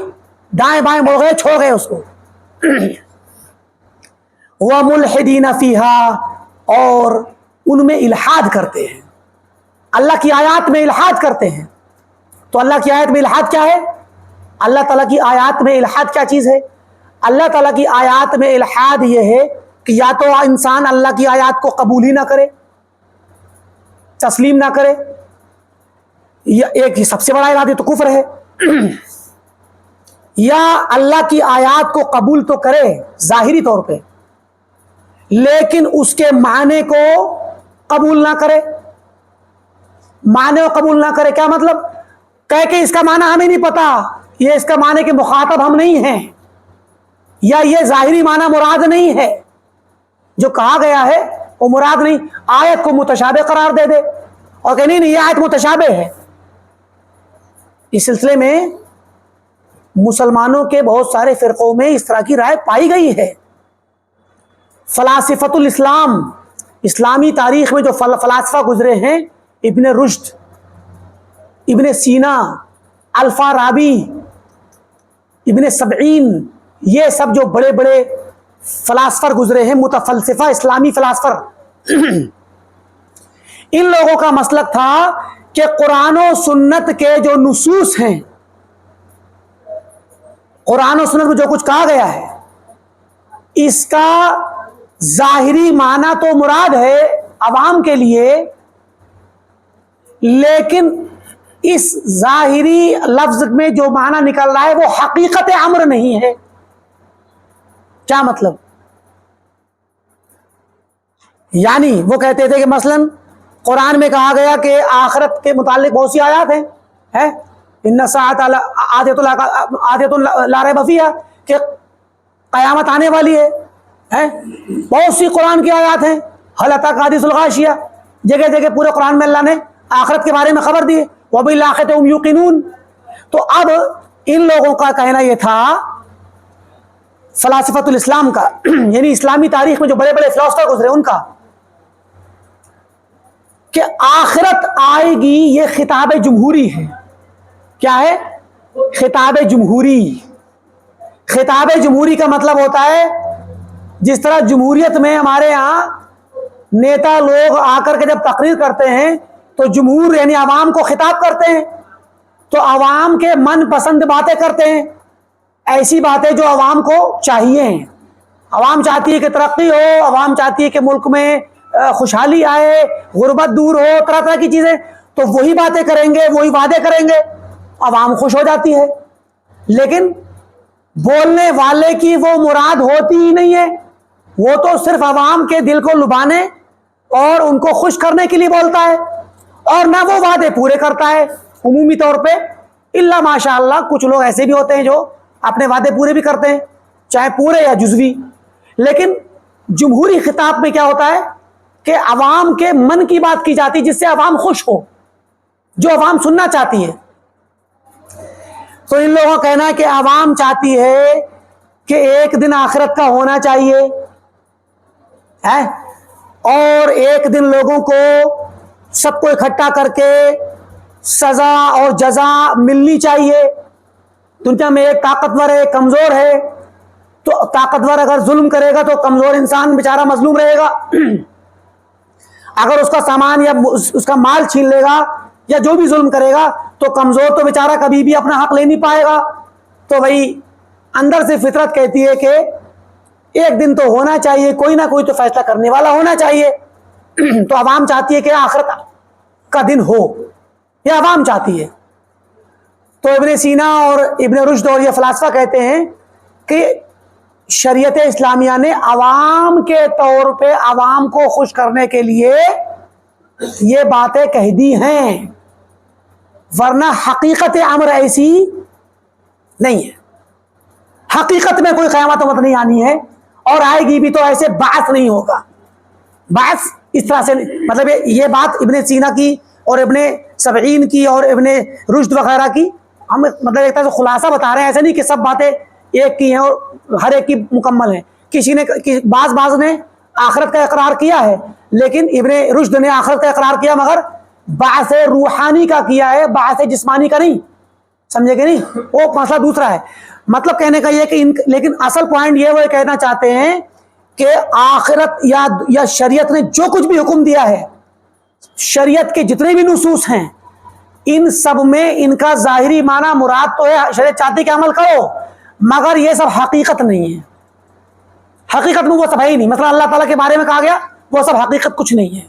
دائیں بائیں مڑ گئے، چھوڑ گئے اس کو. وَمُلْحِدِينَ فِيهَا، اور ان میں الحاد کرتے ہیں، اللہ کی آیات میں الحاد کرتے ہیں. تو اللہ کی آیت میں الحاد کیا ہے، اللہ تعالیٰ کی آیات میں الحاد کیا چیز ہے. اللہ تعالیٰ کی آیات میں الحاد یہ ہے کہ یا تو انسان اللہ کی آیات کو قبول ہی نہ کرے، تسلیم نہ کرے، یا ایک سب سے بڑا الحاد تو کفر ہے، یا اللہ کی آیات کو قبول تو کرے ظاہری طور پہ لیکن اس کے معنی کو قبول نہ کرے. معنی کو قبول نہ کرے کیا مطلب، کہہ کہ اس کا معنی ہمیں نہیں پتا، یہ اس کا معنی کہ مخاطب ہم نہیں ہیں، یا یہ ظاہری معنی مراد نہیں ہے، جو کہا گیا ہے وہ مراد نہیں. آیت کو متشابہ قرار دے دے اور کہ نہیں یہ آیت متشابہ ہے. اس سلسلے میں مسلمانوں کے بہت سارے فرقوں میں اس طرح کی رائے پائی گئی ہے. فلاسفۃ الاسلام، اسلامی تاریخ میں جو فلاسفہ گزرے ہیں، ابن رشد، ابن سینا، الفارابی، ابن سبعین، یہ سب جو بڑے بڑے فلاسفر گزرے ہیں، متفلسفہ اسلامی فلاسفر، ان لوگوں کا مسلک تھا کہ قرآن و سنت کے جو نصوص ہیں، قرآن و سنت میں جو کچھ کہا گیا ہے، اس کا ظاہری معنی تو مراد ہے عوام کے لیے، لیکن اس ظاہری لفظ میں جو معنی نکل رہا ہے وہ حقیقت امر نہیں ہے. کیا مطلب، یعنی وہ کہتے تھے کہ مثلا قرآن میں کہا گیا کہ آخرت کے متعلق بہت سی آیات ہیں، ان الساعۃ آتیۃ لا ریب فیہا، کہ قیامت آنے والی ہے. بہت سی قرآن کی آیات ہیں، هل اتاک حدیث الغاشیہ، جگہ جگہ پورے قرآن میں اللہ نے آخرت کے بارے میں خبر دی ہے. وبالآخرۃ هم یوقنون. تو اب ان لوگوں کا کہنا یہ تھا، فلاسفۃ الاسلام کا یعنی اسلامی تاریخ میں جو بڑے بڑے فلاسفر گزرے ان کا، کہ آخرت آئے گی یہ خطاب جمہوری ہے. کیا ہے؟ خطاب جمہوری. خطاب جمہوری کا مطلب ہوتا ہے جس طرح جمہوریت میں ہمارے ہاں نیتا لوگ آ کر کے جب تقریر کرتے ہیں تو جمہور یعنی عوام کو خطاب کرتے ہیں، تو عوام کے من پسند باتیں کرتے ہیں، ایسی باتیں جو عوام کو چاہیے ہیں. عوام چاہتی ہے کہ ترقی ہو، عوام چاہتی ہے کہ ملک میں خوشحالی آئے، غربت دور ہو، طرح طرح کی چیزیں، تو وہی باتیں کریں گے، وہی وعدے کریں گے، عوام خوش ہو جاتی ہے. لیکن بولنے والے کی وہ مراد ہوتی ہی نہیں ہے، وہ تو صرف عوام کے دل کو لبانے اور ان کو خوش کرنے کے لیے بولتا ہے، اور نہ وہ وعدے پورے کرتا ہے عمومی طور پہ. الا ماشاء اللہ کچھ لوگ ایسے بھی ہوتے ہیں جو اپنے وعدے پورے بھی کرتے ہیں، چاہے پورے یا جزوی. لیکن جمہوری خطاب میں کیا ہوتا ہے کہ عوام کے من کی بات کی جاتی جس سے عوام خوش ہو، جو عوام سننا چاہتی ہے. تو ان لوگوں کا کہنا ہے کہ عوام چاہتی ہے کہ ایک دن آخرت کا ہونا چاہیے ہے، اور ایک دن لوگوں کو سب کو اکٹھا کر کے سزا اور جزا ملنی چاہیے. دنیا میں ایک طاقتور ہے، ایک کمزور ہے، تو طاقتور اگر ظلم کرے گا تو کمزور انسان بیچارہ مظلوم رہے گا. اگر اس کا سامان یا اس کا مال چھین لے گا یا جو بھی ظلم کرے گا تو کمزور تو بیچارہ کبھی بھی اپنا حق لے نہیں پائے گا. تو بھائی اندر سے فطرت کہتی ہے کہ ایک دن تو ہونا چاہیے، کوئی نہ کوئی تو فیصلہ کرنے والا ہونا چاہیے. تو عوام چاہتی ہے کہ آخرت کا دن ہو، یہ عوام چاہتی ہے. تو ابن سینا اور ابن رشد اور یہ فلاسفہ کہتے ہیں کہ شریعت اسلامیہ نے عوام کے طور پہ عوام کو خوش کرنے کے لیے یہ باتیں کہہ دی ہیں، ورنہ حقیقت امر ایسی نہیں ہے. حقیقت میں کوئی قیامت وقت نہیں آنی ہے، اور آئے گی بھی تو ایسے بعث نہیں ہوگا. بعث اس طرح سے مطلب یہ بات ابن سینا کی اور ابن سبعین کی اور ابن رشد وغیرہ کی ہم مطلب ایک طرح سے خلاصہ بتا رہے ہیں. ایسا نہیں کہ سب باتیں ایک کی ہیں اور ہر ایک کی مکمل ہیں. کسی نے بعض نے آخرت کا اقرار کیا ہے، لیکن ابن رشد نے آخرت کا اقرار کیا مگر بعث روحانی کا کیا ہے، بعث جسمانی کا نہیں. سمجھے کہ نہیں؟ وہ مسئلہ دوسرا ہے. مطلب کہنے کا یہ کہ لیکن اصل پوائنٹ یہ وہ کہنا چاہتے ہیں کہ آخرت یا شریعت نے جو کچھ بھی حکم دیا ہے، شریعت کے جتنے بھی نصوص ہیں، ان سب میں ان کا ظاہری معنی مراد تو ہے شریعت چاہتی کہ عمل کرو، مگر یہ سب حقیقت نہیں ہے. حقیقت میں وہ سب ہے ہی نہیں. مثلا اللہ تعالیٰ کے بارے میں کہا گیا وہ سب حقیقت کچھ نہیں ہے،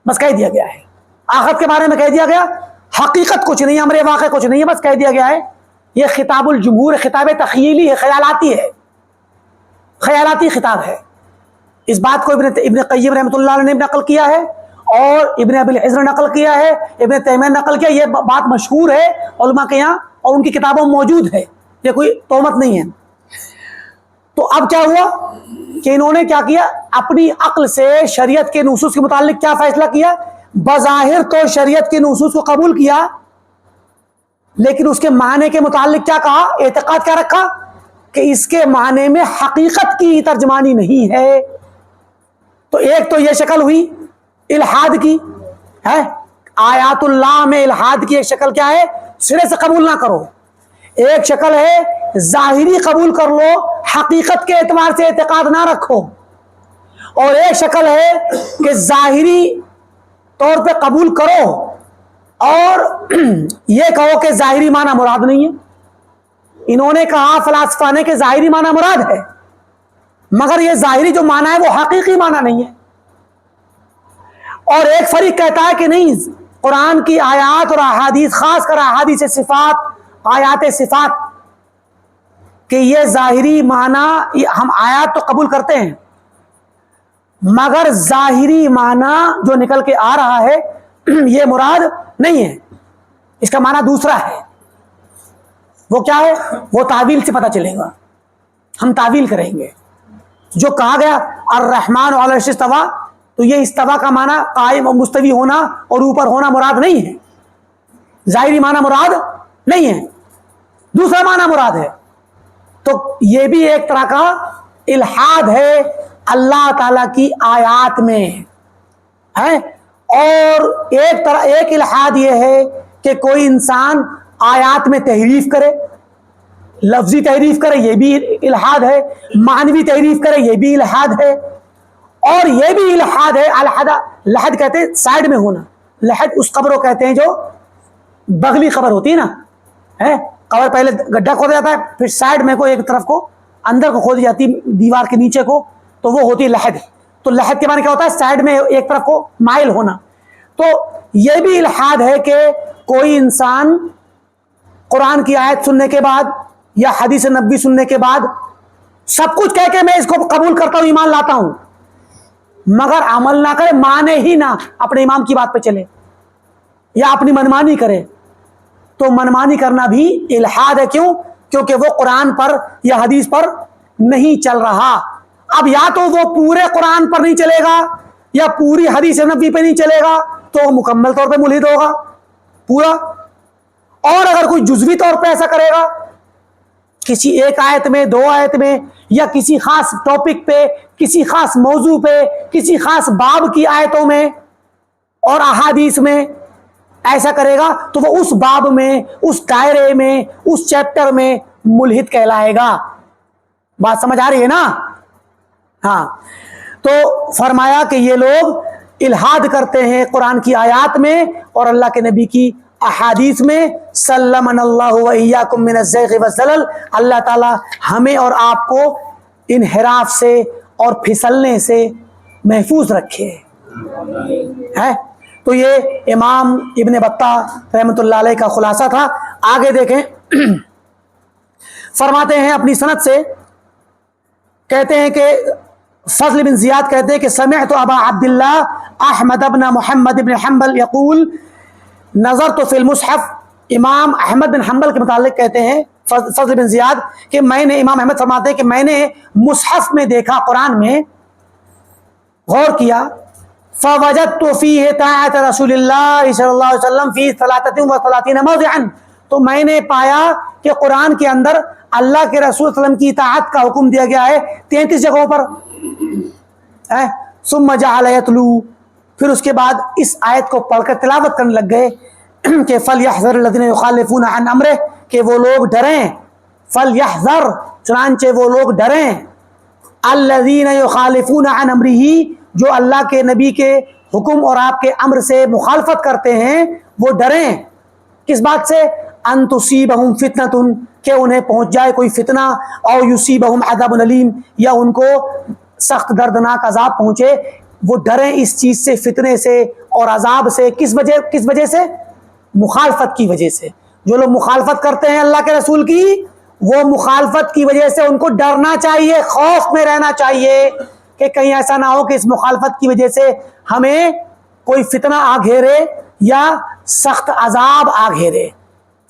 بس کہہ دیا گیا ہے. آخرت کے بارے میں کہہ دیا گیا حقیقت کچھ نہیں ہے، امر واقع کچھ نہیں ہے، بس کہہ دیا گیا ہے. یہ خطاب الجمہور خطاب تخیلی ہے، خیالاتی ہے، خیالاتی خطاب ہے. اس بات کو ابن قیم رحمۃ اللہ علیہ نے نقل کیا ہے، اور ابن ابی العز نے نقل کیا ہے، ابن تیمیہ نے نقل کیا. یہ بات مشہور ہے علماء کے یہاں اور ان کی کتابوں میں موجود ہے، یہ کوئی تہمت نہیں ہے. تو اب کیا ہوا کہ انہوں نے کیا کیا، اپنی عقل سے شریعت کے نصوص کے متعلق کیا فیصلہ کیا. بظاہر تو شریعت کے نصوص کو قبول کیا، لیکن اس کے معنی کے متعلق کیا کہا، اعتقاد کیا رکھا کہ اس کے معنی میں حقیقت کی ترجمانی نہیں ہے. تو ایک تو یہ شکل ہوئی الحاد کی ہے، آیات اللہ میں الحاد کی ایک شکل کیا ہے، سرے سے قبول نہ کرو. ایک شکل ہے ظاہری قبول کر لو، حقیقت کے اعتبار سے اعتقاد نہ رکھو. اور ایک شکل ہے کہ ظاہری طور پہ قبول کرو اور یہ کہو کہ ظاہری معنی مراد نہیں ہے. انہوں نے کہا فلاسفہ نے کہ ظاہری معنی مراد ہے، مگر یہ ظاہری جو معنی ہے وہ حقیقی معنی نہیں ہے. اور ایک فریق کہتا ہے کہ نہیں، قرآن کی آیات اور احادیث، خاص کر احادیث صفات، آیات صفات، کہ یہ ظاہری معنی ہم آیات تو قبول کرتے ہیں مگر ظاہری معنی جو نکل کے آ رہا ہے یہ مراد نہیں ہے، اس کا معنی دوسرا ہے. وہ کیا ہے؟ وہ تعویل سے پتہ چلے گا. ہم تعویل کریں گے. جو کہا گیا الرحمن علی العرش استویٰ، تو یہ استوا کا معنی قائم اور مستوی ہونا اور اوپر ہونا مراد نہیں ہے. ظاہری معنی مراد نہیں ہے، دوسرا معنی مراد ہے. تو یہ بھی ایک طرح کا الحاد ہے اللہ تعالی کی آیات میں ہے. اور ایک الحاد یہ ہے کہ کوئی انسان آیات میں تحریف کرے، لفظی تحریف کرے، یہ بھی الحاد ہے. معنوی تحریف کرے، یہ بھی الحاد ہے. اور یہ بھی الحاد ہے، لحد کہتے ہیں سائڈ میں ہونا. لحد اس قبر کو کہتے ہیں جو بغلی قبر ہوتی ہے نا، قبر پہلے گڈھا کھودا جاتا ہے، پھر سائڈ میں کو ایک طرف کو اندر کو کھودی جاتی دیوار کے نیچے کو، تو وہ ہوتی ہے لحد. تو لحد کے معنی کیا ہوتا ہے؟ سائڈ میں ایک طرف کو مائل ہونا. تو یہ بھی الحاد ہے کہ کوئی انسان قرآن کی آیت سننے کے بعد یا حدیث نبوی سننے کے بعد سب کچھ کہہ کے میں اس کو قبول کرتا ہوں، ایمان لاتا ہوں، مگر عمل نہ کرے، مانے ہی نہ، اپنے امام کی بات پہ چلے یا اپنی منمانی کرے، تو منمانی کرنا بھی الحاد ہے. کیوں؟ کیونکہ وہ قرآن پر یا حدیث پر نہیں چل رہا. اب یا تو وہ پورے قرآن پر نہیں چلے گا یا پوری حدیث نبوی پہ نہیں چلے گا، تو وہ مکمل طور پہ ملحد ہوگا پورا. اور اگر کوئی جزوی طور پہ ایسا کرے گا، کسی ایک آیت میں، دو آیت میں، یا کسی خاص ٹاپک پہ، کسی خاص موضوع پہ، کسی خاص باب کی آیتوں میں اور احادیث میں ایسا کرے گا، تو وہ اس باب میں، اس دائرے میں، اس چیپٹر میں ملحد کہلائے گا. بات سمجھ آ رہی ہے نا؟ ہاں. تو فرمایا کہ یہ لوگ الحاد کرتے ہیں قرآن کی آیات میں اور اللہ کے نبی کی احادیث میں. سلمنا اللہ و ایاکم من الزیغ والزلل. اللہ تعالی ہمیں اور آپ کو انحراف سے اور پھسلنے سے محفوظ رکھے. ہے تو یہ امام ابن بطح رحمۃ اللہ علیہ کا خلاصہ تھا. آگے دیکھیں، فرماتے ہیں اپنی سند سے، کہتے ہیں کہ فضل بن زیاد کہتے ہیں کہ سمعت ابا عبداللہ احمد بن محمد بن حنبل یقول نظرت فی المصحف. امام احمد بن حنبل کے متعلق کہتے ہیں فضل بن زیاد کہ میں نے، امام احمد فرماتے ہیں کہ میں نے مصحف میں دیکھا، قرآن میں غور کیا، فوجدت فیہ طاعت رسول اللہ صلی اللہ علیہ وسلم فی 33 موضعا. تو میں نے پایا کہ قرآن کے اندر اللہ کے رسول صلی اللہ علیہ وسلم کی اطاعت کا حکم دیا گیا ہے 33 جگہوں پر. ثم جعل یتلو، پھر اس کے بعد اس آیت کو پڑھ کر تلاوت کرنے لگ گئے کہ فَلْيَحْذَرِ الَّذِينَ يُخَالِفُونَ عَنْ أَمْرِهِ، کہ وہ لوگ ڈریں. فَلْيَحْذَرْ، چنانچہ وہ لوگ ڈریں. الَّذِينَ يُخَالِفُونَ عَنْ أَمْرِهِ، جو اللہ کے نبی کے حکم اور آپ کے امر سے مخالفت کرتے ہیں، وہ ڈریں. کس بات سے؟ ان تصیبہم فتنۃ، کہ انہیں پہنچ جائے کوئی فتنہ، او یصیبہم عذاب علیم، یا ان کو سخت دردناک عذاب پہنچے. وہ ڈریں اس چیز سے، فتنے سے اور عذاب سے. کس وجہ سے؟ مخالفت کی وجہ سے. جو لوگ مخالفت کرتے ہیں اللہ کے رسول کی، وہ مخالفت کی وجہ سے ان کو ڈرنا چاہیے، خوف میں رہنا چاہیے کہ کہیں ایسا نہ ہو کہ اس مخالفت کی وجہ سے ہمیں کوئی فتنہ آ گھیرے یا سخت عذاب آ گھیرے.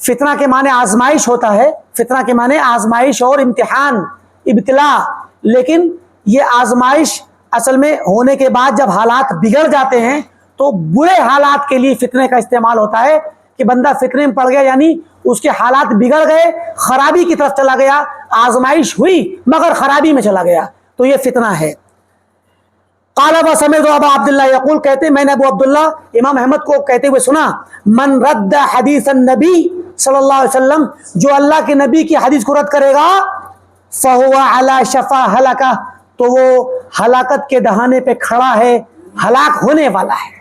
فتنہ کے معنی آزمائش ہوتا ہے، فتنہ کے معنی آزمائش اور امتحان، ابتلا. لیکن یہ آزمائش اصل میں ہونے کے بعد جب حالات بگڑ جاتے ہیں تو برے حالات کے لیے فتنے کا استعمال ہوتا ہے کہ بندہ فتنے میں پڑ گیا، یعنی اس کے حالات بگڑ گئے، خرابی کی طرف چلا گیا، آزمائش ہوئی مگر خرابی میں چلا گیا، تو یہ فتنہ ہے. قال وسمعت ابا عبداللہ یقول، کہتے میں نے ابو عبداللہ امام احمد کو کہتے ہوئے سنا، من رد حدیث النبی صلی اللہ علیہ وسلم، جو اللہ کے نبی کی حدیث کو رد کرے گا، فہو علی شفا ہلاکہ، تو وہ ہلاکت کے دہانے پہ کھڑا ہے، ہلاک ہونے والا ہے،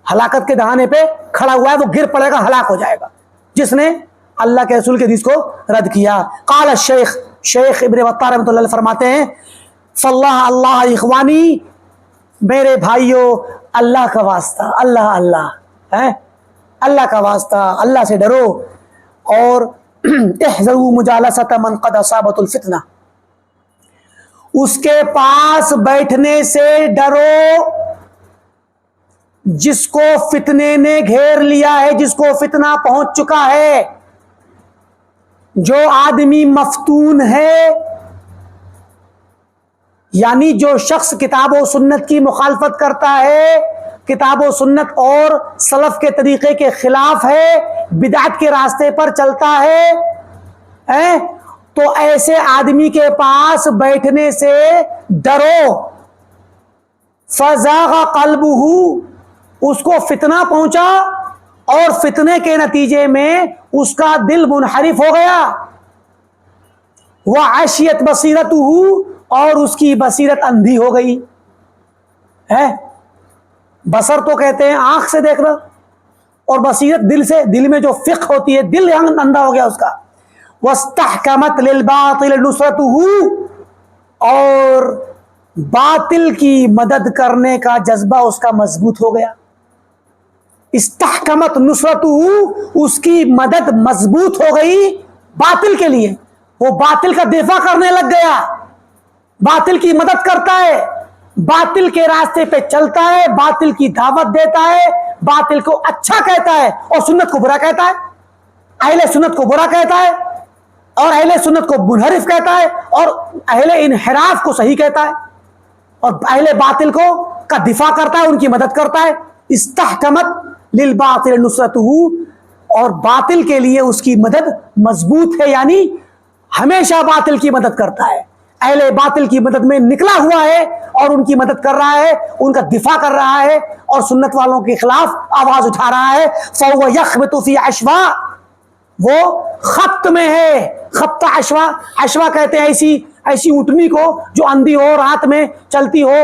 ہلاکت کے دہانے پہ کھڑا ہوا ہے، وہ گر پڑے گا، ہلاک ہو جائے گا جس نے اللہ کے رسول کے حدیث کو رد کیا. قال الشیخ، شیخ ابن بطح رحمۃ اللہ علیہ فرماتے ہیں، فاللہ اللہ اخوانی، میرے بھائیو، اللہ کا واسطہ، اللہ اللہ ہے، اللہ کا واسطہ، اللہ سے ڈرو، اور احذروا مجالست من قد اصابت الفتنہ، اس کے پاس بیٹھنے سے ڈرو جس کو فتنے نے گھیر لیا ہے، جس کو فتنہ پہنچ چکا ہے. جو آدمی مفتون ہے، یعنی جو شخص کتاب و سنت کی مخالفت کرتا ہے، کتاب و سنت اور سلف کے طریقے کے خلاف ہے، بدعت کے راستے پر چلتا ہے تو ایسے آدمی کے پاس بیٹھنے سے ڈرو۔ فزاغ قلبہ، اس کو فتنہ پہنچا اور فتنے کے نتیجے میں اس کا دل منحرف ہو گیا۔ وعشیت بصیرتہ، اور اس کی بصیرت اندھی ہو گئی ہے۔ بصر تو کہتے ہیں آنکھ سے دیکھنا، اور بصیرت دل سے، دل میں جو فقہ ہوتی ہے، دل اندھا ہو گیا اس کا۔ واستحکمت للباطل نصرتہ، اور باطل کی مدد کرنے کا جذبہ اس کا مضبوط ہو گیا۔ استحکمت نصرتہ، اس کی مدد مضبوط ہو گئی باطل کے لیے، وہ باطل کا دفاع کرنے لگ گیا، باطل کی مدد کرتا ہے، باطل کے راستے پہ چلتا ہے، باطل کی دعوت دیتا ہے، باطل کو اچھا کہتا ہے اور سنت کو برا کہتا ہے، اہل سنت کو برا کہتا ہے اور اہل سنت کو منحرف کہتا ہے، اور اہل انحراف کو صحیح کہتا ہے، اور اہل باطل کو کا دفاع کرتا ہے، ان کی مدد کرتا ہے۔ استحکمت للباطل نصرتہ، اور باطل کے لیے اس کی مدد مضبوط ہے، یعنی ہمیشہ باطل کی مدد کرتا ہے، اہل باطل کی مدد میں نکلا ہوا ہے اور ان کی مدد کر رہا ہے، ان کا دفاع کر رہا ہے اور سنت والوں کے خلاف آواز اٹھا رہا ہے۔ فَهُوَ يَخْبِطُ فِي عَشْوَا، وہ خبط میں ہے۔ خبط عشوا، عشوا کہتے ہیں ایسی اونٹنی کو جو اندھی ہو، رات میں چلتی ہو،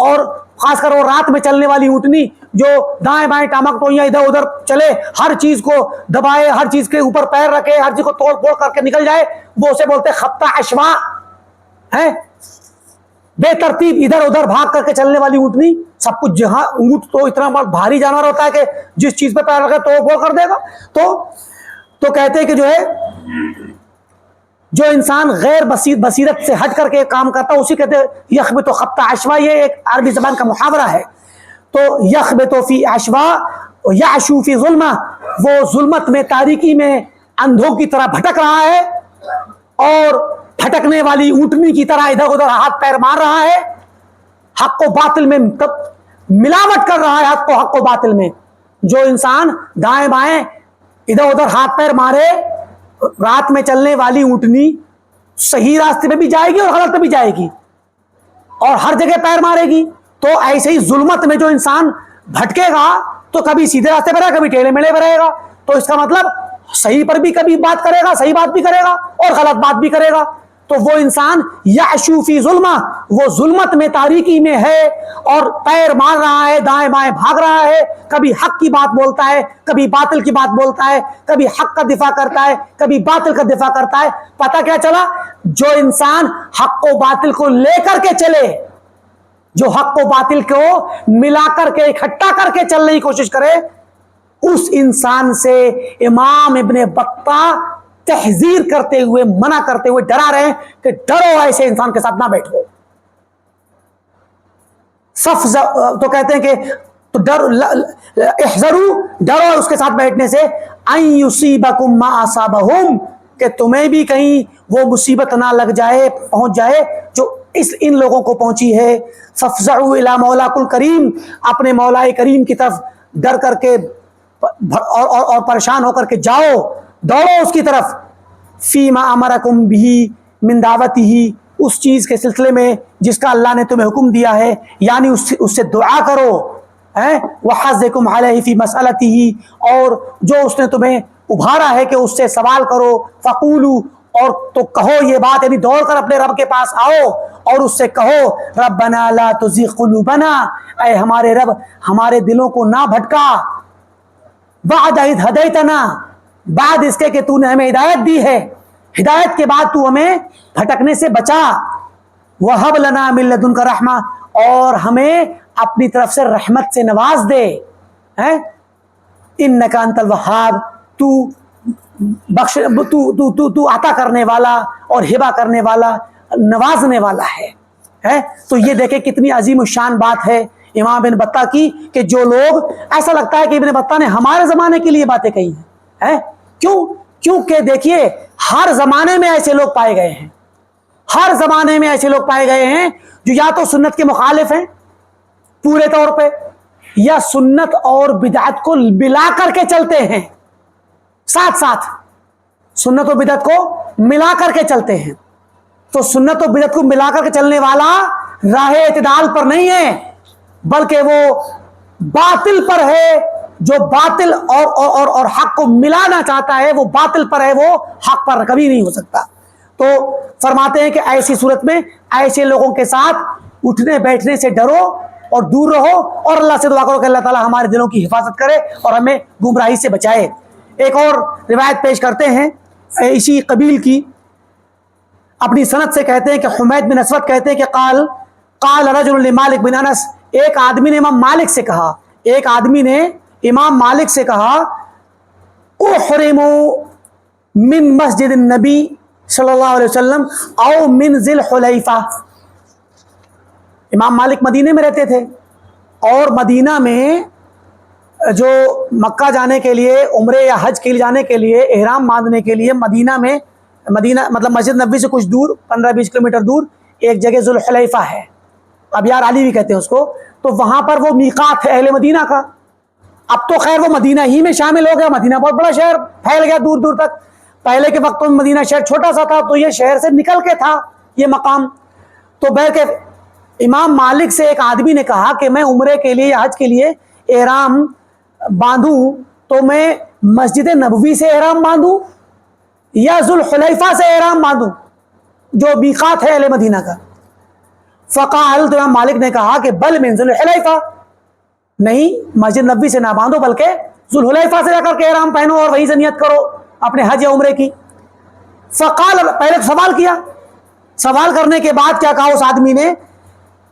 اور خاص کر وہ رات میں چلنے والی اونٹنی جو دائیں بائیں ٹامک ٹوئیاں ادھر ادھر چلے، ہر چیز کو دبائے، ہر چیز کے اوپر پیر رکھے، ہر چیز کو توڑ پھوڑ کر کے نکل جائے، وہ اسے بولتے خبط عشوا ہے۔ بے ترتیب ادھر ادھر بھاگ کر کے چلنے والی اونٹنی، سب کچھ، جہاں اونٹ تو اتنا بھاری جانور ہوتا ہے کہ جس چیز پہ پیر رکھے توڑ پھوڑ کر دے گا، تو کہتے ہیں کہ جو ہے، جو انسان غیر بصیرت سے ہٹ کر کے کام کرتا ہے اسی کہتے ہیں یخبط خبط عشوا۔ یہ ایک عربی زبان کا محاورہ ہے۔ تو یخبط فی عشوا یعشو فی ظلمہ، وہ ظلمت میں، تاریکی میں اندھوں کی طرح بھٹک رہا ہے، اور بھٹکنے والی اونٹنی کی طرح ادھر ادھر ہاتھ پیر مار رہا ہے، حق و باطل میں ملاوٹ کر رہا ہے، حق و باطل میں۔ جو انسان دائیں بائیں ادھر ادھر ہاتھ پیر مارے، رات میں چلنے والی اونٹنی صحیح راستے پہ بھی جائے گی اور غلط پہ بھی جائے گی، اور ہر جگہ پیر مارے گی۔ تو ایسے ہی ظلمت میں جو انسان بھٹکے گا تو کبھی سیدھے راستے پہ رہے گا، کبھی ٹیڑھے میڑھے پہ رہے گا۔ تو اس کا مطلب صحیح پر بھی کبھی بات کرے گا، صحیح بات بھی کرے گا، اور غلط بات بھی کرے گا۔ تو وہ انسان یعشو فی ظلمہ، وہ ظلمت میں، تاریکی میں ہے، اور پیر مار رہا ہے، دائیں بائیں بھاگ رہا ہے، کبھی حق کی بات بولتا ہے، کبھی باطل کی بات بولتا ہے، کبھی حق کا دفاع کرتا ہے، کبھی باطل کا دفاع کرتا ہے۔ پتہ کیا چلا؟ جو انسان حق و باطل کو لے کر کے چلے، جو حق و باطل کو ملا کر کے اکٹھا کر کے چلنے کی کوشش کرے، اس انسان سے امام ابن بطہ تحذیر کرتے ہوئے، منع کرتے ہوئے ڈرا رہے ہیں کہ ڈرو، ایسے انسان کے ساتھ نہ بیٹھو۔ تو کہتے ہیں کہ تو احذروا، ڈرو اس کے ساتھ بیٹھنے سے، ان یصیبکم ما اصابہم، کہ تمہیں بھی کہیں وہ مصیبت نہ لگ جائے، پہنچ جائے جو ان لوگوں کو پہنچی ہے۔ فافزعوا الی مولاکم الکریم، اپنے مولا کریم کی طرف ڈر کر کے اور پریشان ہو کر کے جاؤ، دوڑو اس کی طرف۔ فیما امرکم بہ من دعوتہ، اس چیز کے سلسلے میں جس کا اللہ نے تمہیں حکم دیا ہے، یعنی اس سے دعا کرو، وحثکم علیہ فی مسئلتہ، اور جو اس نے تمہیں ابھارا ہے کہ اس سے سوال کرو، فقولوا، اور تو کہو یہ بات، یعنی دوڑ کر اپنے رب کے پاس آؤ اور اس سے کہو، ربنا لا تزغ قلوبنا، اے ہمارے رب ہمارے دلوں کو نہ بھٹکا، بعد اذ ہدیتنا، بعد اس کے کہ تو نے ہمیں ہدایت دی ہے، ہدایت کے بعد تو ہمیں بھٹکنے سے بچا، وہب لنا من لدنک رحمہ، اور ہمیں اپنی طرف سے رحمت سے نواز دے، انک انت الوہاب، تو بخش، تو عطا کرنے والا اور ہبہ کرنے والا، نوازنے والا ہے۔ تو یہ دیکھیں کتنی عظیم الشان بات ہے امام ابن بطہ کی، کہ جو لوگ، ایسا لگتا ہے کہ ابن بطہ نے ہمارے زمانے کے لیے باتیں کہی ہیں۔ کیونکہ دیکھیے ہر زمانے میں ایسے لوگ پائے گئے ہیں، ہر زمانے میں ایسے لوگ پائے گئے ہیں جو یا تو سنت کے مخالف ہیں پورے طور پہ، یا سنت اور بدعت کو ملا کر کے چلتے ہیں، ساتھ ساتھ سنت و بدعت کو ملا کر کے چلتے ہیں، تو سنت و بدعت کو ملا کر کے چلنے والا راہ اعتدال پر نہیں ہے، بلکہ وہ باطل پر ہے۔ جو باطل اور حق کو ملانا چاہتا ہے وہ باطل پر ہے، وہ حق پر کبھی نہیں ہو سکتا۔ تو فرماتے ہیں کہ ایسی صورت میں ایسے لوگوں کے ساتھ اٹھنے بیٹھنے سے ڈرو اور دور رہو، اور اللہ سے دعا کرو کہ اللہ تعالی ہمارے دلوں کی حفاظت کرے اور ہمیں گمراہی سے بچائے۔ ایک اور روایت پیش کرتے ہیں اسی قبیل کی، اپنی سند سے کہتے ہیں کہ حمید بن اسود کہتے ہیں کہ قال رجل لمالک بن انس، ایک آدمی نے امام مالک سے کہا، ایک آدمی نے امام مالک سے کہا احرم من مسجد النبی صلی اللہ علیہ وسلم او من ذی الحلیفہ۔ امام مالک مدینے میں رہتے تھے، اور مدینہ میں جو مکہ جانے کے لیے، عمرے یا حج کے لیے جانے کے لیے، احرام باندھنے کے لیے مدینہ مطلب مسجد نبوی سے کچھ دور 15-20 کلومیٹر دور ایک جگہ ذو الحلیفہ ہے، ابیار علی بھی کہتے ہیں اس کو، تو وہاں پر وہ میقات ہے اہل مدینہ کا۔ اب تو خیر وہ مدینہ ہی میں شامل ہو گیا، مدینہ بہت بڑا شہر پھیل گیا دور دور تک، پہلے کے وقتوں میں مدینہ شہر چھوٹا سا تھا، تو یہ شہر سے نکل کے تھا یہ مقام۔ تو بلکہ امام مالک سے ایک آدمی نے کہا کہ میں عمرے کے لیے یا حج کے لیے احرام باندھوں تو میں مسجد نبوی سے احرام باندھوں یا ذو الحلیفہ سے احرام باندھوں جو میقات ہے اہل مدینہ کا؟ فقال، تو امام مالک نے کہا کہ بل من ذو الحلیفہ، نہیں مسجد نبوی سے نہ باندھو بلکہ ذو الحلیفہ سے جا کر کے احرام پہنو اور وہیں سے نیت کرو اپنے حج یا عمرے کی۔ فقال، پہلے سوال کیا، سوال کرنے کے بعد کیا کہا اس آدمی نے،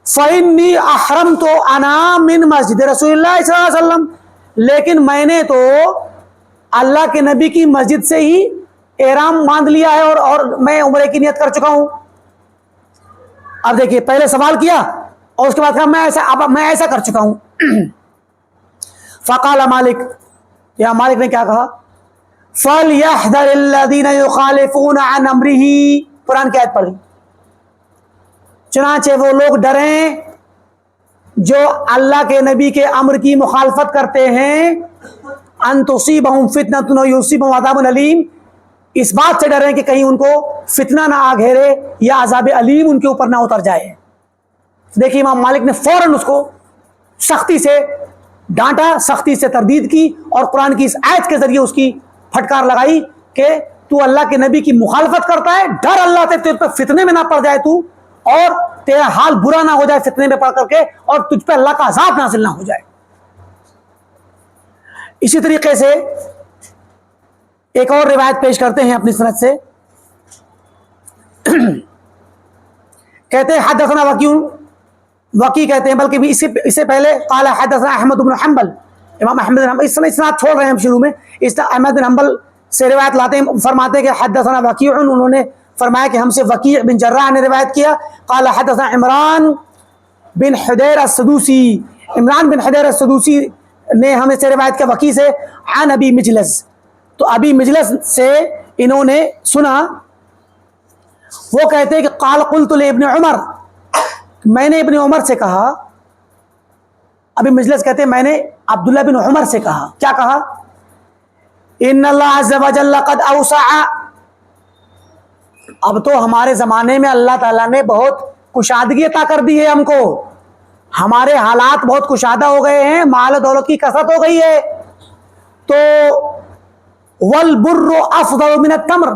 فإنی احرمت انا من مسجد رسول اللہ صلی اللہ علیہ وسلم، لیکن میں نے تو اللہ کے نبی کی مسجد سے ہی احرام باندھ لیا ہے اور میں عمرے کی نیت کر چکا ہوں۔ اب دیکھیے، پہلے سوال کیا اور اس کے بعد کہا میں ایسا کر چکا ہوں۔ فقال مالک، یا مالک نے کیا کہا، فَلْيَحْذَرِ الَّذِينَ يُخَالِفُونَ عَنْ أَمْرِهِ، قرآن کی آیت پڑھی، چنانچہ وہ لوگ ڈریں جو اللہ کے نبی کے امر کی مخالفت کرتے ہیں، ان تصیبہم فتنۃ او یصیبہم عذاب علیم، اس بات سے ڈریں کہ کہیں ان کو فتنہ نہ آ گھیرے یا عذاب علیم ان کے اوپر نہ اتر جائے۔ دیکھیے امام مالک نے فوراً اس کو سختی سے ڈانٹا، سختی سے تردید کی، اور قرآن کی اس آیت کے ذریعے اس کی پھٹکار لگائی کہ تو اللہ کے نبی کی مخالفت کرتا ہے، ڈر اللہ سے تجھ پہ فتنے میں نہ پڑ جائے تو، اور تیرا حال برا نہ ہو جائے فتنے میں پڑ کر کے، اور تجھ پہ اللہ کا عذاب نازل نہ ہو جائے۔ اسی طریقے سے ایک اور روایت پیش کرتے ہیں اپنی سند سے، کہتے ہیں حدثنا وکی کہتے ہیں، بلکہ اس سے پہلے قال حدثنا احمد بن حنبل، امام احمد بن حنبل، اس طرح اسناد چھوڑ رہے ہیں ہم شروع میں، اس طرح احمد بن حنبل سے روایت لاتے ہیں، فرماتے ہیں کہ حدثنا وکیع، انہوں نے فرمایا کہ ہم سے وکیع بن جراح نے روایت کیا، قال حدثنا عمران بن حدیر السدوسی، عمران بن حدیر السدوسی نے ہمیں سے روایت کیا وکیع سے، عن ابی مجلس، تو ابی مجلس سے انہوں نے سنا، وہ کہتے ہیں کہ قال قلت لابن عمر، میں نے ابن عمر سے کہا، ابھی مجلس کہتے ہیں میں نے عبداللہ بن عمر سے کہا، کیا کہا، ان اللہ عز وجل قد اوسع، اب تو ہمارے زمانے میں اللہ تعالیٰ نے بہت کشادگی عطا کر دی ہے ہم کو، ہمارے حالات بہت کشادہ ہو گئے ہیں، مال و دولت کی کثرت ہو گئی ہے، تو والبر افضل من التمر،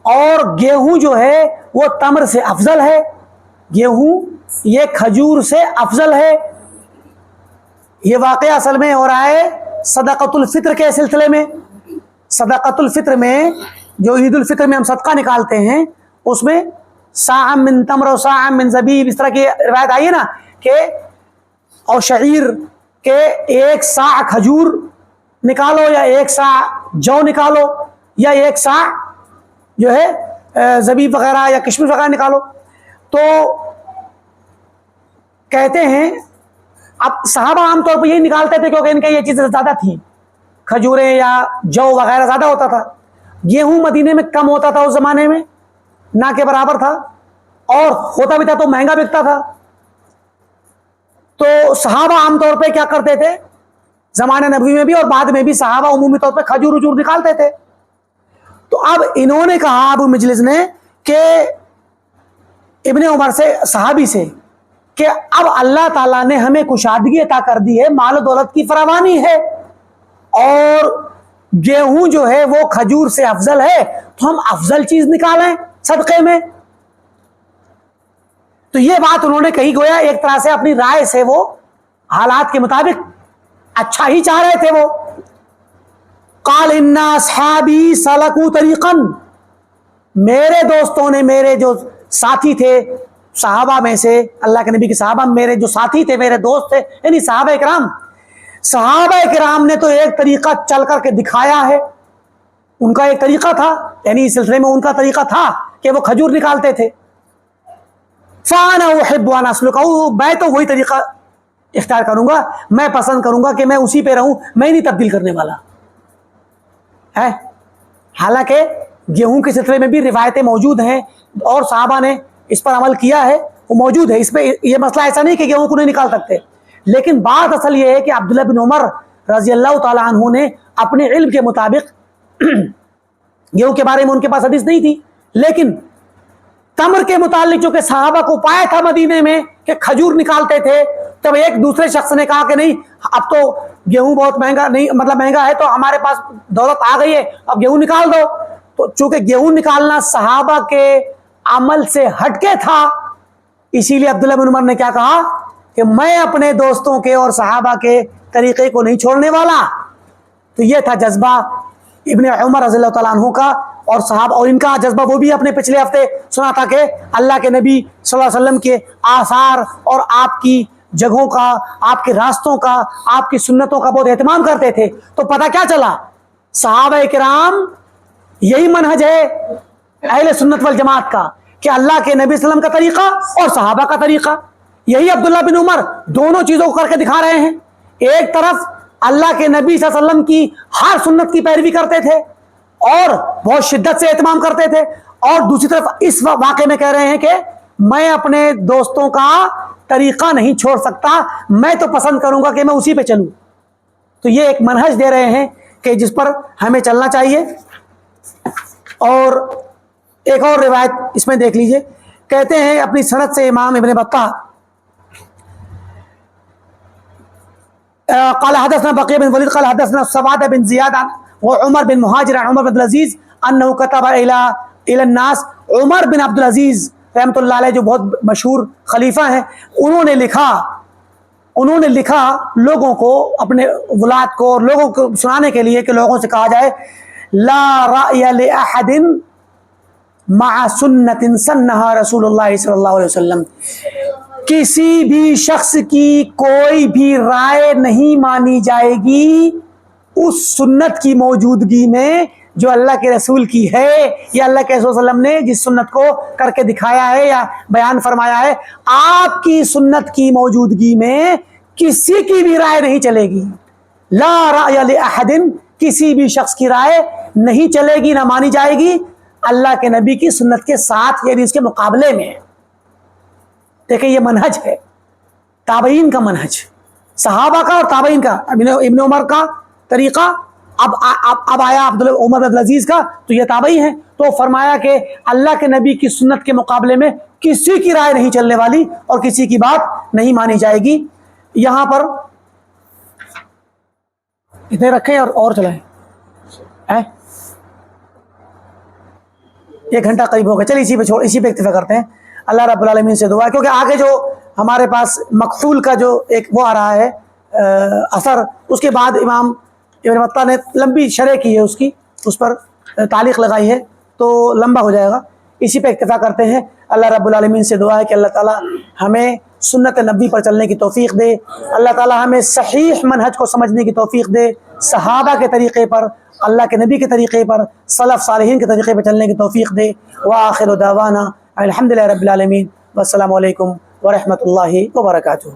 اور گیہوں جو ہے وہ تمر سے افضل ہے، گیہوں یہ کھجور سے افضل ہے۔ یہ واقعہ اصل میں ہو رہا ہے صدقۃ الفطر کے سلسلے میں، صدقۃ الفطر میں جو عید الفطر میں ہم صدقہ نکالتے ہیں، اس میں صاع من تمر و صاع من زبیب، اس طرح کی روایت آئی ہے نا، کہ اور شعیر کے 1 صاع کھجور نکالو یا 1 صاع جو نکالو یا 1 صاع جو ہے زبیب وغیرہ یا کشمش وغیرہ نکالو۔ تو کہتے ہیں اب صحابہ عام طور پہ یہی نکالتے تھے کیونکہ ان کے یہ چیزیں زیادہ تھیں، کھجوریں یا جو وغیرہ زیادہ ہوتا تھا، گیہوں مدینے میں کم ہوتا تھا اس زمانے میں، نہ کے برابر تھا، اور ہوتا بھی تھا تو مہنگا بکتا تھا، تو صحابہ عام طور پہ کیا کرتے تھے زمانہ نبوی میں بھی اور بعد میں بھی صحابہ عمومی طور پہ کھجور وجور نکالتے تھے. تو اب انہوں نے کہا ابو مجلس نے کہ ابن عمر سے صحابی سے کہ اب اللہ تعالیٰ نے ہمیں کشادگی عطا کر دی ہے, مال و دولت کی فراوانی ہے, اور گیہوں جو ہے وہ کھجور سے افضل ہے, تو ہم افضل چیز نکالیں صدقے میں. تو یہ بات انہوں نے کہی, گویا ایک طرح سے اپنی رائے سے وہ حالات کے مطابق اچھا ہی چاہ رہے تھے وہ. قال ان اصحابی سلکوا طریقا, میرے دوستوں نے, میرے جو ساتھی تھے صحابہ میں سے, اللہ کے نبی کے صحابہ میرے جو ساتھی تھے, میرے دوست تھے, یعنی صحابہ کرام, صحابہ کرام نے تو ایک طریقہ چل کر کے دکھایا ہے. ان کا ایک طریقہ تھا, یعنی اس سلسلے میں ان کا طریقہ تھا کہ وہ کھجور نکالتے تھے. فانا احب ان اسلکہ, میں تو وہی طریقہ اختیار کروں گا, میں پسند کروں گا کہ میں اسی پہ رہوں, میں نہیں تبدیل کرنے والا ہے. حالانکہ گیہوں کے سلسلے میں بھی روایتیں موجود ہیں اور صحابہ نے اس پر عمل کیا ہے, وہ موجود ہے. اس پہ یہ مسئلہ ایسا نہیں کہ گیہوں کو نہیں نکال سکتے, لیکن بات اصل یہ ہے کہ عبداللہ بن عمر رضی اللہ تعالیٰ عنہ نے اپنے علم کے مطابق گیہوں کے بارے میں ان کے پاس حدیث نہیں تھی, لیکن تمر کے متعلق جو کہ صحابہ کو پایا تھا مدینے میں کہ کھجور نکالتے تھے, تب ایک دوسرے شخص نے کہا کہ نہیں, اب تو گیہوں بہت مہنگا نہیں, مطلب مہنگا ہے, تو ہمارے پاس دولت آ گئی ہے, اب گیہوں نکال دو. تو چونکہ گیہوں نکالنا صحابہ کے عمل سے ہٹ کے تھا, اسی لیے عبداللہ بن عمر نے کیا کہا کہ میں اپنے دوستوں کے اور صحابہ کے طریقے کو نہیں چھوڑنے والا. تو یہ تھا جذبہ ابن عمر رضی اللہ تعالیٰ عنہ کا اور صحابہ, اور ان کا جذبہ وہ بھی اپنے پچھلے ہفتے سنا تھا کہ اللہ کے نبی صلی اللہ علیہ وسلم کے آثار اور آپ کی جگہوں کا, آپ کے راستوں کا, آپ کی سنتوں کا بہت اہتمام کرتے تھے. تو پتہ کیا چلا, صحابہ کرام یہی منہج ہے اہل سنت والجماعت کا کہ اللہ کے نبی صلی اللہ علیہ وسلم کا طریقہ اور صحابہ کا طریقہ. یہی عبداللہ بن عمر دونوں چیزوں کو کر کے دکھا رہے ہیں. ایک طرف اللہ کے نبی صلی اللہ علیہ وسلم کی ہر سنت کی پیروی کرتے تھے اور بہت شدت سے اہتمام کرتے تھے, اور دوسری طرف اس واقعے میں کہہ رہے ہیں کہ میں اپنے دوستوں کا طریقہ نہیں چھوڑ سکتا, میں تو پسند کروں گا کہ میں اسی پہ چلوں. تو یہ ایک منہج دے رہے ہیں کہ جس پر ہمیں چلنا چاہیے. اور ایک اور روایت اس میں دیکھ لیجئے, کہتے ہیں اپنی سند سے امام ابن بطہ قال حدثنا بقية بن وليد قال حدثنا سواد بن زياد وعمر بن مهاجر عن عمر بن عبد العزيز انه كتب الى الناس. عمر بن عبد العزیز رحمۃ اللہ علیہ جو بہت مشہور خلیفہ ہیں, انہوں نے لکھا لوگوں کو, اپنے ولاد کو اور لوگوں کو سنانے کے لیے کہ لوگوں سے کہا جائے لا رأی لأحد مع سنت سنہا رسول اللہ صلی اللہ علیہ وسلم, کسی بھی شخص کی کوئی بھی رائے نہیں مانی جائے گی اس سنت کی موجودگی میں جو اللہ کے رسول کی ہے, یا اللہ کے رسول صلی اللہ علیہ وسلم نے جس سنت کو کر کے دکھایا ہے یا بیان فرمایا ہے. آپ کی سنت کی موجودگی میں کسی کی بھی رائے نہیں چلے گی. لا رأی لأحد, کسی بھی شخص کی رائے نہیں چلے گی, نہ مانی جائے گی اللہ کے نبی کی سنت کے ساتھ, یعنی اس کے مقابلے میں. دیکھیں یہ منہج ہے تابعین کا, منہج صحابہ کا اور تابعین کا. ابن عمر کا طریقہ, اب آیا عبداللہ عمر بن عبدالعزیز کا, تو یہ تابعی ہیں. تو فرمایا کہ اللہ کے نبی کی سنت کے مقابلے میں کسی کی رائے نہیں چلنے والی اور کسی کی بات نہیں مانی جائے گی. یہاں پر اتنے رکھیں اور چلائیں, 1 گھنٹہ قریب ہو گیا. چلیے اسی پہ اکتفا کرتے ہیں. اللہ رب العالمین سے دعا ہے, کیونکہ آگے جو ہمارے پاس مقصول کا جو ایک وہ آ رہا ہے اثر, اس کے بعد امام ابن بطہ نے لمبی شرح کی ہے, اس پر تعلیق لگائی ہے, تو لمبا ہو جائے گا. اسی پہ اکتفا کرتے ہیں. اللہ رب العالمین سے دعا ہے کہ اللہ تعالی ہمیں سنت نبی پر چلنے کی توفیق دے, اللہ تعالی ہمیں صحیح منہج کو سمجھنے کی توفیق دے, صحابہ کے طریقے پر, اللہ کے نبی کے طریقے پر, سلف صالحین کے طریقے پر چلنے کی توفیق دے. وآخر دعوانا الحمدللہ رب العالمین, والسلام علیکم ورحمۃ اللہ وبرکاتہ.